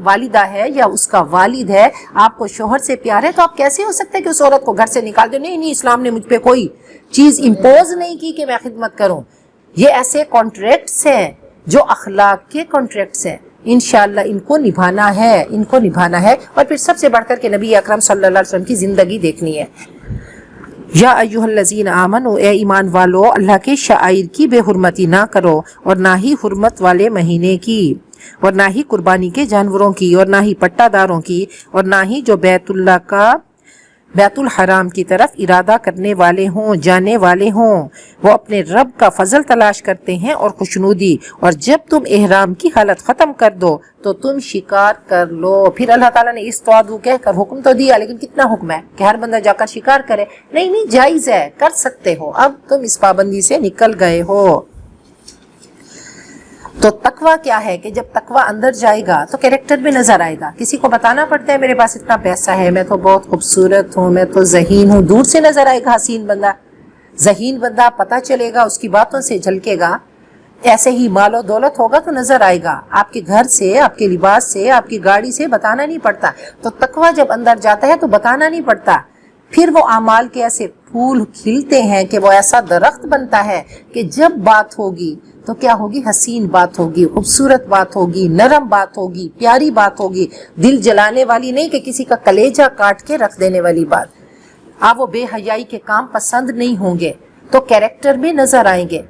والدہ ہے یا اس کا والد ہے، آپ کو شوہر سے پیار ہے، تو آپ کیسے ہو سکتے کہ اس عورت کو گھر سے نکال دیں؟ نہیں، اسلام نے مجھ پہ کوئی چیز امپوز نہیں کی کہ میں خدمت کروں۔ یہ ایسے کانٹریکٹس ہیں جو اخلاق کے کانٹریکٹس ہیں، انشاءاللہ ان کو نبھانا ہے، اور پھر سب سے بڑھ کر کے نبی اکرم صلی اللہ علیہ وسلم کی زندگی دیکھنی ہے۔ یا ایھا الذین آمنوا، اے ایمان والو، اللہ کے شعائر کی بے حرمتی نہ کرو، اور نہ ہی حرمت والے مہینے کی، اور نہ ہی قربانی کے جانوروں کی، اور نہ ہی پٹہ داروں کی، اور نہ ہی جو بیت الحرام کی طرف ارادہ کرنے والے ہوں، جانے والے ہوں، وہ اپنے رب کا فضل تلاش کرتے ہیں اور خوشنودی، اور جب تم احرام کی حالت ختم کر دو تو تم شکار کر لو۔ پھر اللہ تعالیٰ نے استوادو کہہ کر حکم تو دیا، لیکن کتنا حکم ہے کہ ہر بندہ جا کر شکار کرے؟ نہیں، جائز ہے، کر سکتے ہو، اب تم اس پابندی سے نکل گئے ہو۔ تو تقویٰ کیا ہے کہ جب تقویٰ اندر جائے گا تو کیریکٹر میں نظر آئے گا۔ کسی کو بتانا پڑتا ہے میرے پاس اتنا پیسہ ہے، میں تو بہت خوبصورت ہوں، میں تو ذہین ہوں، دور سے نظر آئے گا حسین بندہ، ذہین بندہ، پتہ چلے گا، اس کی باتوں سے جھلکے گا۔ ایسے ہی مال و دولت ہوگا تو نظر آئے گا، آپ کے گھر سے، آپ کے لباس سے، آپ کی گاڑی سے بتانا نہیں پڑتا۔ تو تقویٰ جب اندر جاتا ہے تو بتانا نہیں پڑتا، پھر وہ اعمال کے ایسے پھول کھلتے ہیں کہ وہ ایسا درخت بنتا ہے کہ جب بات ہوگی تو کیا ہوگی؟ حسین بات ہوگی، خوبصورت بات ہوگی، نرم بات ہوگی، پیاری بات ہوگی، دل جلانے والی نہیں کہ کسی کا کلیجہ کاٹ کے رکھ دینے والی بات۔ آپ وہ بے حیائی کے کام پسند نہیں ہوں گے تو کیریکٹر میں نظر آئیں گے۔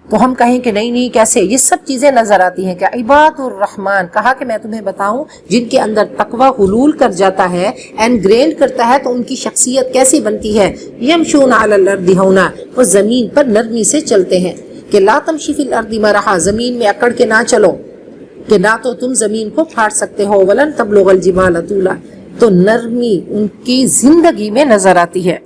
تو ہم کہیں کہ نہیں کیسے؟ یہ سب چیزیں نظر آتی ہیں کہ عباد الرحمن، کہا کہ میں تمہیں بتاؤں جن کے اندر تقویٰ حلول کر جاتا ہے، انگرین کرتا ہے، تو ان کی شخصیت کیسی بنتی ہے؟ یمشون علی الارض ہونا، وہ زمین پر نرمی سے چلتے ہیں، کہ لا تمشی فی الارض مرحا، زمین میں اکڑ کے نہ چلو، کہ نہ تو تم زمین کو پھاڑ سکتے ہو، ولن تبلغ الجبال طولا، تو نرمی ان کی زندگی میں نظر آتی ہے۔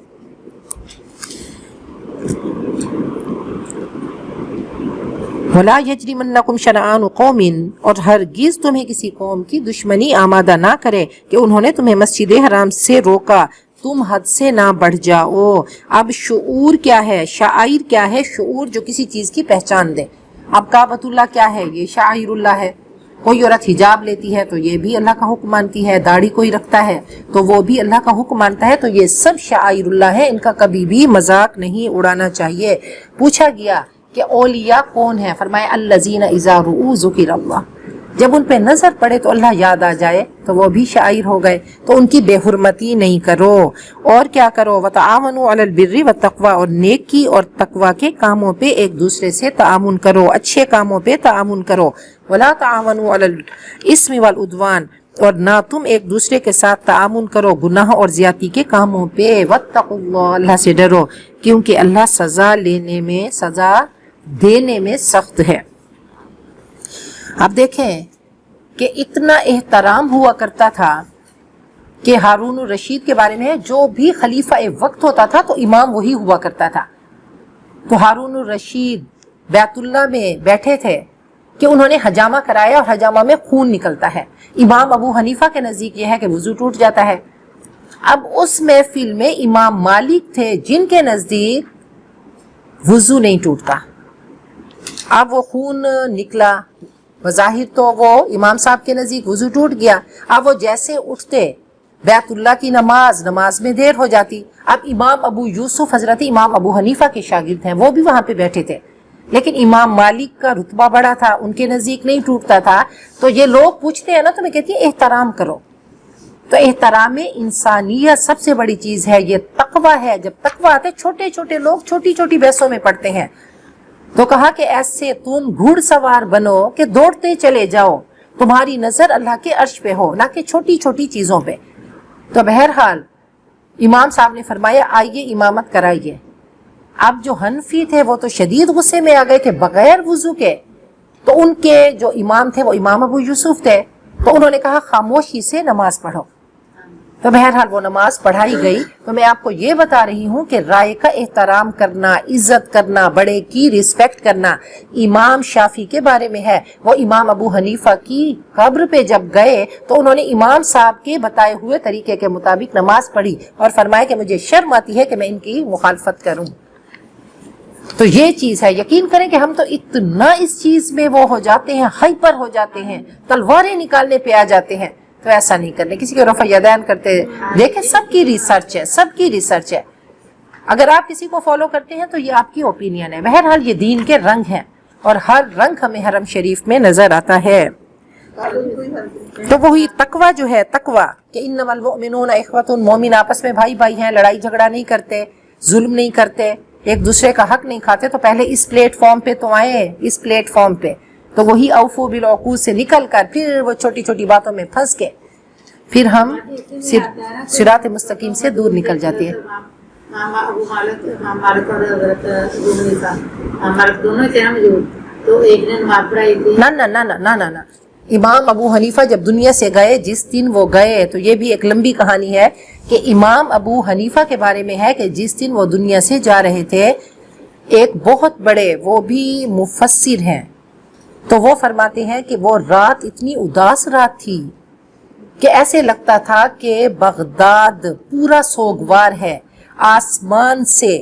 وَلَا يَجْرِمَنَّكُمْ شَنَآنُ قَوْمٍ، اور ہرگز تمہیں کسی قوم کی دشمنی آمادہ نہ کرے کہ انہوں نے تمہیں مسجد حرام سے روکا، تم حد سے نہ بڑھ جاؤ۔ اب شعور کیا ہے؟ شعائر کیا ہے؟ شعور جو کسی چیز کی پہچان دے۔ اب کعبۃ اللہ کیا ہے؟ یہ شعائر اللہ ہے۔ کوئی عورت حجاب لیتی ہے تو یہ بھی اللہ کا حکم مانتی ہے، داڑھی کوئی رکھتا ہے تو وہ بھی اللہ کا حکم مانتا ہے، تو یہ سب شعائر اللہ ہے، ان کا کبھی بھی مذاق نہیں اڑانا چاہیے۔ پوچھا گیا کہ اولیاء کون ہیں؟ فرمایا الذین اذا رؤوا ذکر اللہ، جب ان پہ نظر پڑے تو اللہ یاد آ جائے تو وہ بھی شاعر ہو گئے۔ تو ان کی بے حرمتی نہیں کرو، اور کیا کرو؟ وتعاونوا علی البر والتقوی، اور نیکی اور تقوی کے کاموں پہ ایک دوسرے سے تعاون کرو، اچھے کاموں پہ تعاون کرو۔ ولا تعاونوا علی الاسم والعدوان، اور نہ تم ایک دوسرے کے ساتھ تعاون کرو گناہ اور زیادتی کے کاموں پہ۔ واتقوا اللہ، اللہ سے ڈرو، کیونکہ اللہ سزا دینے میں سخت ہے۔ اب دیکھیں کہ اتنا احترام ہوا کرتا تھا کہ ہارون الرشید کے بارے میں جو بھی خلیفہ وقت ہوتا تھا تو امام وہی ہوا کرتا تھا۔ تو ہارون الرشید بیت اللہ میں بیٹھے تھے کہ انہوں نے حجامہ کرایا، اور حجامہ میں خون نکلتا ہے۔ امام ابو حنیفہ کے نزدیک یہ ہے کہ وضو ٹوٹ جاتا ہے۔ اب اس محفل میں امام مالک تھے جن کے نزدیک وضو نہیں ٹوٹتا۔ اب وہ خون نکلا، بظاہر تو وہ امام صاحب کے نزدیک وضو ٹوٹ گیا۔ اب وہ جیسے اٹھتے بیت اللہ کی نماز میں دیر ہو جاتی۔ اب امام ابو یوسف حضرت امام ابو حنیفہ کے شاگرد ہیں، وہ بھی وہاں پہ بیٹھے تھے، لیکن امام مالک کا رتبہ بڑا تھا، ان کے نزدیک نہیں ٹوٹتا تھا۔ تو یہ لوگ پوچھتے ہیں نا، تو میں کہتی ہیں احترام کرو۔ تو احترام انسانیت سب سے بڑی چیز ہے، یہ تقویٰ ہے۔ جب تقویٰ آتے، چھوٹے چھوٹے لوگ چھوٹی چھوٹی بحثوں میں پڑتے ہیں، تو کہا کہ ایسے تم گھڑ سوار بنو کہ دوڑتے چلے جاؤ، تمہاری نظر اللہ کے عرش پہ ہو، نہ کہ چھوٹی چھوٹی چیزوں پہ۔ تو بہرحال امام صاحب نے فرمایا آئیے امامت کرائیے۔ اب جو حنفی تھے وہ تو شدید غصے میں آ گئے کہ بغیر وضو کے، تو ان کے جو امام تھے وہ امام ابو یوسف تھے، تو انہوں نے کہا خاموشی سے نماز پڑھو۔ تو بہرحال وہ نماز پڑھائی گئی۔ تو میں آپ کو یہ بتا رہی ہوں کہ رائے کا احترام کرنا، عزت کرنا، بڑے کی ریسپیکٹ کرنا امام شافعی کے بارے میں ہے۔ وہ امام ابو حنیفہ کی قبر پہ جب گئے تو انہوں نے امام صاحب کے بتائے ہوئے طریقے کے مطابق نماز پڑھی اور فرمایا کہ مجھے شرم آتی ہے کہ میں ان کی مخالفت کروں۔ تو یہ چیز ہے، یقین کریں کہ ہم تو اتنا اس چیز میں وہ ہو جاتے ہیں، ہائپر ہو جاتے ہیں، تلواریں نکالنے پہ آ جاتے ہیں۔ تو ایسا نہیں کرنے، کسی کے رفع یدین کرتے دیکھیں، سب کی ریسرچ ہے، سب کی ریسرچ ہے۔ اگر آپ کسی کو فالو کرتے ہیں تو یہ آپ کی اوپینین ہے۔ بہرحال یہ دین کے رنگ ہیں اور ہر رنگ ہمیں حرم شریف میں نظر آتا ہے۔ تو وہی تقوی جو ہے، تقوی کہ انما المؤمنون اخوۃ، مومن آپس میں بھائی بھائی ہیں، لڑائی جھگڑا نہیں کرتے، ظلم نہیں کرتے، ایک دوسرے کا حق نہیں کھاتے۔ تو پہلے اس پلیٹ فارم پہ تو آئے، اس پلیٹ فارم پہ تو وہی اوفو بالعقود سے نکل کر پھر وہ چھوٹی چھوٹی باتوں میں پھنس کے پھر ہم صراط مستقیم سے دور نکل جاتے ہیں۔ نہ امام ابو حنیفہ جب دنیا سے گئے، جس دن وہ گئے، تو یہ بھی ایک لمبی کہانی ہے کہ امام ابو حنیفہ کے بارے میں ہے کہ جس دن وہ دنیا سے جا رہے تھے، ایک بہت بڑے وہ بھی مفسر ہیں، تو وہ فرماتے ہیں کہ وہ رات اتنی اداس رات تھی کہ ایسے لگتا تھا کہ بغداد پورا سوگوار ہے، آسمان سے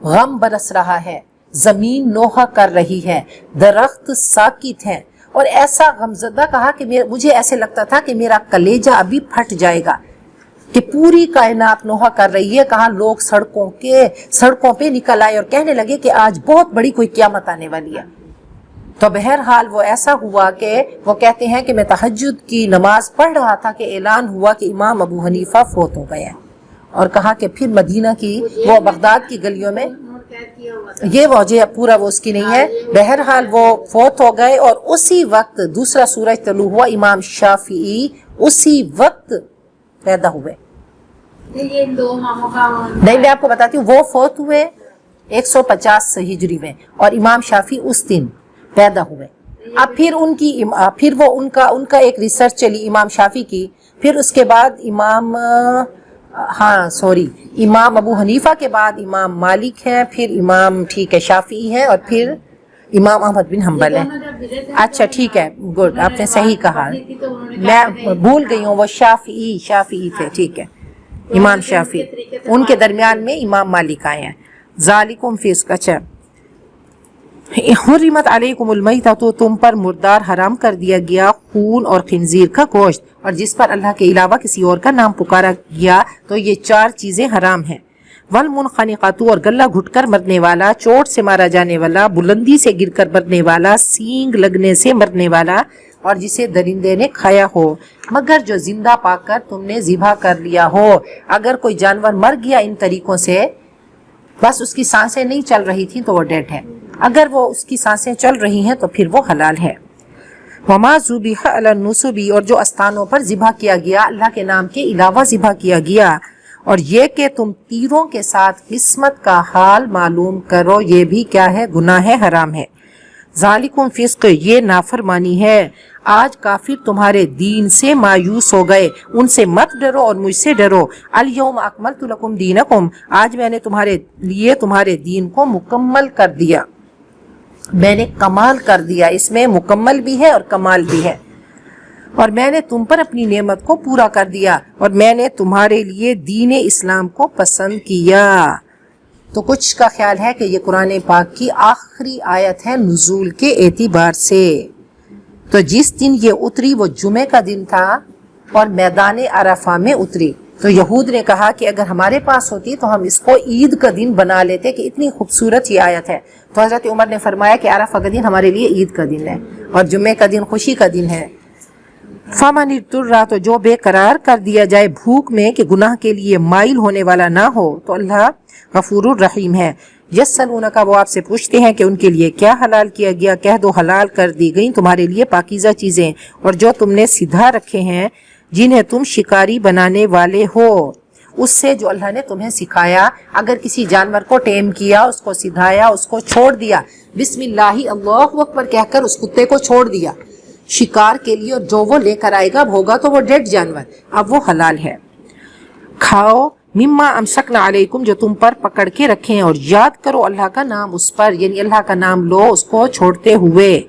غم برس رہا ہے، زمین نوحہ کر رہی ہے، درخت ساکت ہیں، اور ایسا غمزدہ کہا کہ مجھے ایسے لگتا تھا کہ میرا کلیجہ ابھی پھٹ جائے گا، کہ پوری کائنات نوحہ کر رہی ہے۔ کہاں لوگ سڑکوں پہ نکل آئے اور کہنے لگے کہ آج بہت بڑی کوئی قیامت آنے والی ہے۔ تو بہرحال وہ ایسا ہوا کہ وہ کہتے ہیں کہ میں تہجد کی نماز پڑھ رہا تھا کہ اعلان ہوا کہ امام ابو حنیفہ فوت ہو گئے ہیں، اور کہا کہ پھر مدینہ کی وہ بغداد کی گلیوں میں یہ وجہ پورا وہ اس کی نہیں ہے۔ بہرحال وہ فوت ہو گئے اور اسی وقت دوسرا سورج طلوع ہوا، امام شافعی اسی وقت پیدا ہوئے۔ نہیں، میں آپ کو بتاتی ہوں، وہ فوت ہوئے 150 ہجری میں اور امام شافعی اس دن پیدا ہوئے۔ اب پھر ان کا ایک ریسرچ چلی امام شافعی کی، پھر اس کے بعد امام ابو حنیفہ کے بعد امام مالک ہے، پھر امام شافعی ہے، اور پھر امام احمد بن حنبل ہے۔ اچھا ٹھیک ہے، گڈ، آپ نے صحیح کہا، میں بھول گئی ہوں، وہ شافعی تھے، ٹھیک ہے، امام شافعی، ان کے درمیان میں امام مالک آئے ہیں۔ ذالکم فسق، اچھا، حرمت علیکم المیتۃ، تو تم پر مردار حرام کر دیا گیا، خون اور خنزیر کا گوشت، اور جس پر اللہ کے علاوہ کسی اور کا نام پکارا گیا، تو یہ 4 چیزیں حرام ہیں۔ والمنخنقۃ، اور گلا گھٹ کر مرنے والا، چوٹ سے مارا جانے والا، بلندی سے گر کر مرنے والا، سینگ لگنے سے مرنے والا، اور جسے درندے نے کھایا ہو، مگر جو زندہ پا کر تم نے ذبح کر لیا ہو۔ اگر کوئی جانور مر گیا ان طریقوں سے، بس اس کی سانسیں نہیں چل رہی تھیں تو وہ ڈیڈ ہے، اگر وہ اس کی سانسیں چل رہی ہیں تو پھر وہ حلال ہے۔ وما ذبح علی النصب، اور جو استانوں پر ذبح کیا گیا اللہ کے نام کے علاوہ ذبح کیا گیا، اور یہ کہ تم تیروں کے ساتھ قسمت کا حال معلوم کرو، یہ بھی کیا ہے؟ گناہ ہے، حرام ہے۔ ذالکم فسق، یہ نافرمانی ہے۔ آج کافر تمہارے دین سے مایوس ہو گئے، ان سے مت ڈرو اور مجھ سے ڈرو۔ الیوم اکملت لکم دینکم، آج میں نے تمہارے لیے تمہارے دین کو مکمل کر دیا، میں نے کمال کر دیا، اس میں مکمل بھی ہے اور کمال بھی ہے، اور میں نے تم پر اپنی نعمت کو پورا کر دیا، اور میں نے تمہارے لیے دین اسلام کو پسند کیا۔ تو کچھ کا خیال ہے کہ یہ قرآن پاک کی آخری آیت ہے نزول کے اعتبار سے۔ تو جس دن یہ اتری وہ جمعے کا دن تھا اور میدان عرفہ میں اتری، تو یہود نے کہا کہ اگر ہمارے پاس ہوتی تو ہم اس کو عید کا دن بنا لیتے، کہ اتنی خوبصورت یہ آیت ہے۔ تو حضرت عمر نے فرمایا کہ عرفہ کا دن ہمارے لیے عید کا دن ہے اور جمعے کا دن خوشی کا دن ہے۔ فمن اضطر، تو جو بے قرار کر دیا جائے بھوک میں کہ گناہ کے لیے مائل ہونے والا نہ ہو، تو اللہ غفور الرحیم ہے۔ یسألونک وہ آپ سے پوچھتے ہیں کہ ان کے لیے کیا حلال کیا گیا، کہہ دو حلال کر دی گئی تمہارے لیے پاکیزہ چیزیں اور جو تم نے سدھا رکھے ہیں جنہیں تم شکاری بنانے والے ہو، اس سے جو اللہ نے تمہیں سکھایا۔ اگر کسی جانور کو ٹیم کیا، اس کو سدھایا، اس کو چھوڑ دیا، بسم اللہ اللہ اکبر کہہ کر اس کتے کو چھوڑ دیا شکار کے لیے، اور جو وہ لے کر آئے گا ہوگا تو وہ ڈیڈ جانور، اب وہ حلال ہے۔ کھاؤ مما امسکنا علیکم جو تم پر پکڑ کے رکھیں، اور یاد کرو اللہ کا نام اس پر، یعنی اللہ کا نام لو اس کو چھوڑتے ہوئے،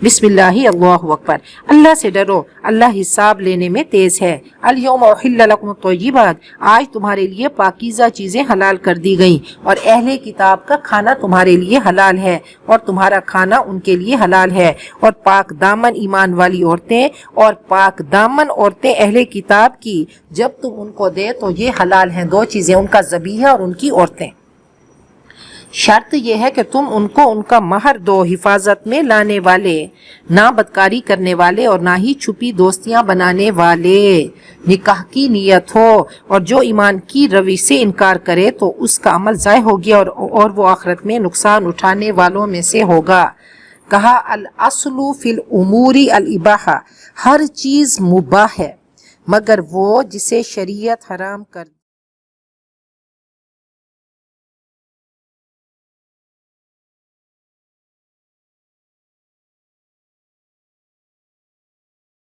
بسم اللہ اللہ اکبر۔ اللہ سے ڈرو، اللہ حساب لینے میں تیز ہے۔ الیوم احل لکم الطیبات آج تمہارے لیے پاکیزہ چیزیں حلال کر دی گئیں، اور اہل کتاب کا کھانا تمہارے لیے حلال ہے اور تمہارا کھانا ان کے لیے حلال ہے، اور پاک دامن ایمان والی عورتیں اور پاک دامن عورتیں اہل کتاب کی جب تم ان کو دے تو یہ حلال ہیں، دو چیزیں، ان کا ذبیحہ اور ان کی عورتیں۔ شرط یہ ہے کہ تم ان کو ان کا مہر دو، حفاظت میں لانے والے، نہ بدکاری کرنے والے اور نہ ہی چھپی دوستیاں بنانے والے، نکاح کی نیت ہو، اور جو ایمان کی روی سے انکار کرے تو اس کا عمل ضائع ہو گیا اور وہ آخرت میں نقصان اٹھانے والوں میں سے ہوگا۔ کہا الاصل فی الامور الاباحہ ہر چیز مباح ہے مگر وہ جسے شریعت حرام کر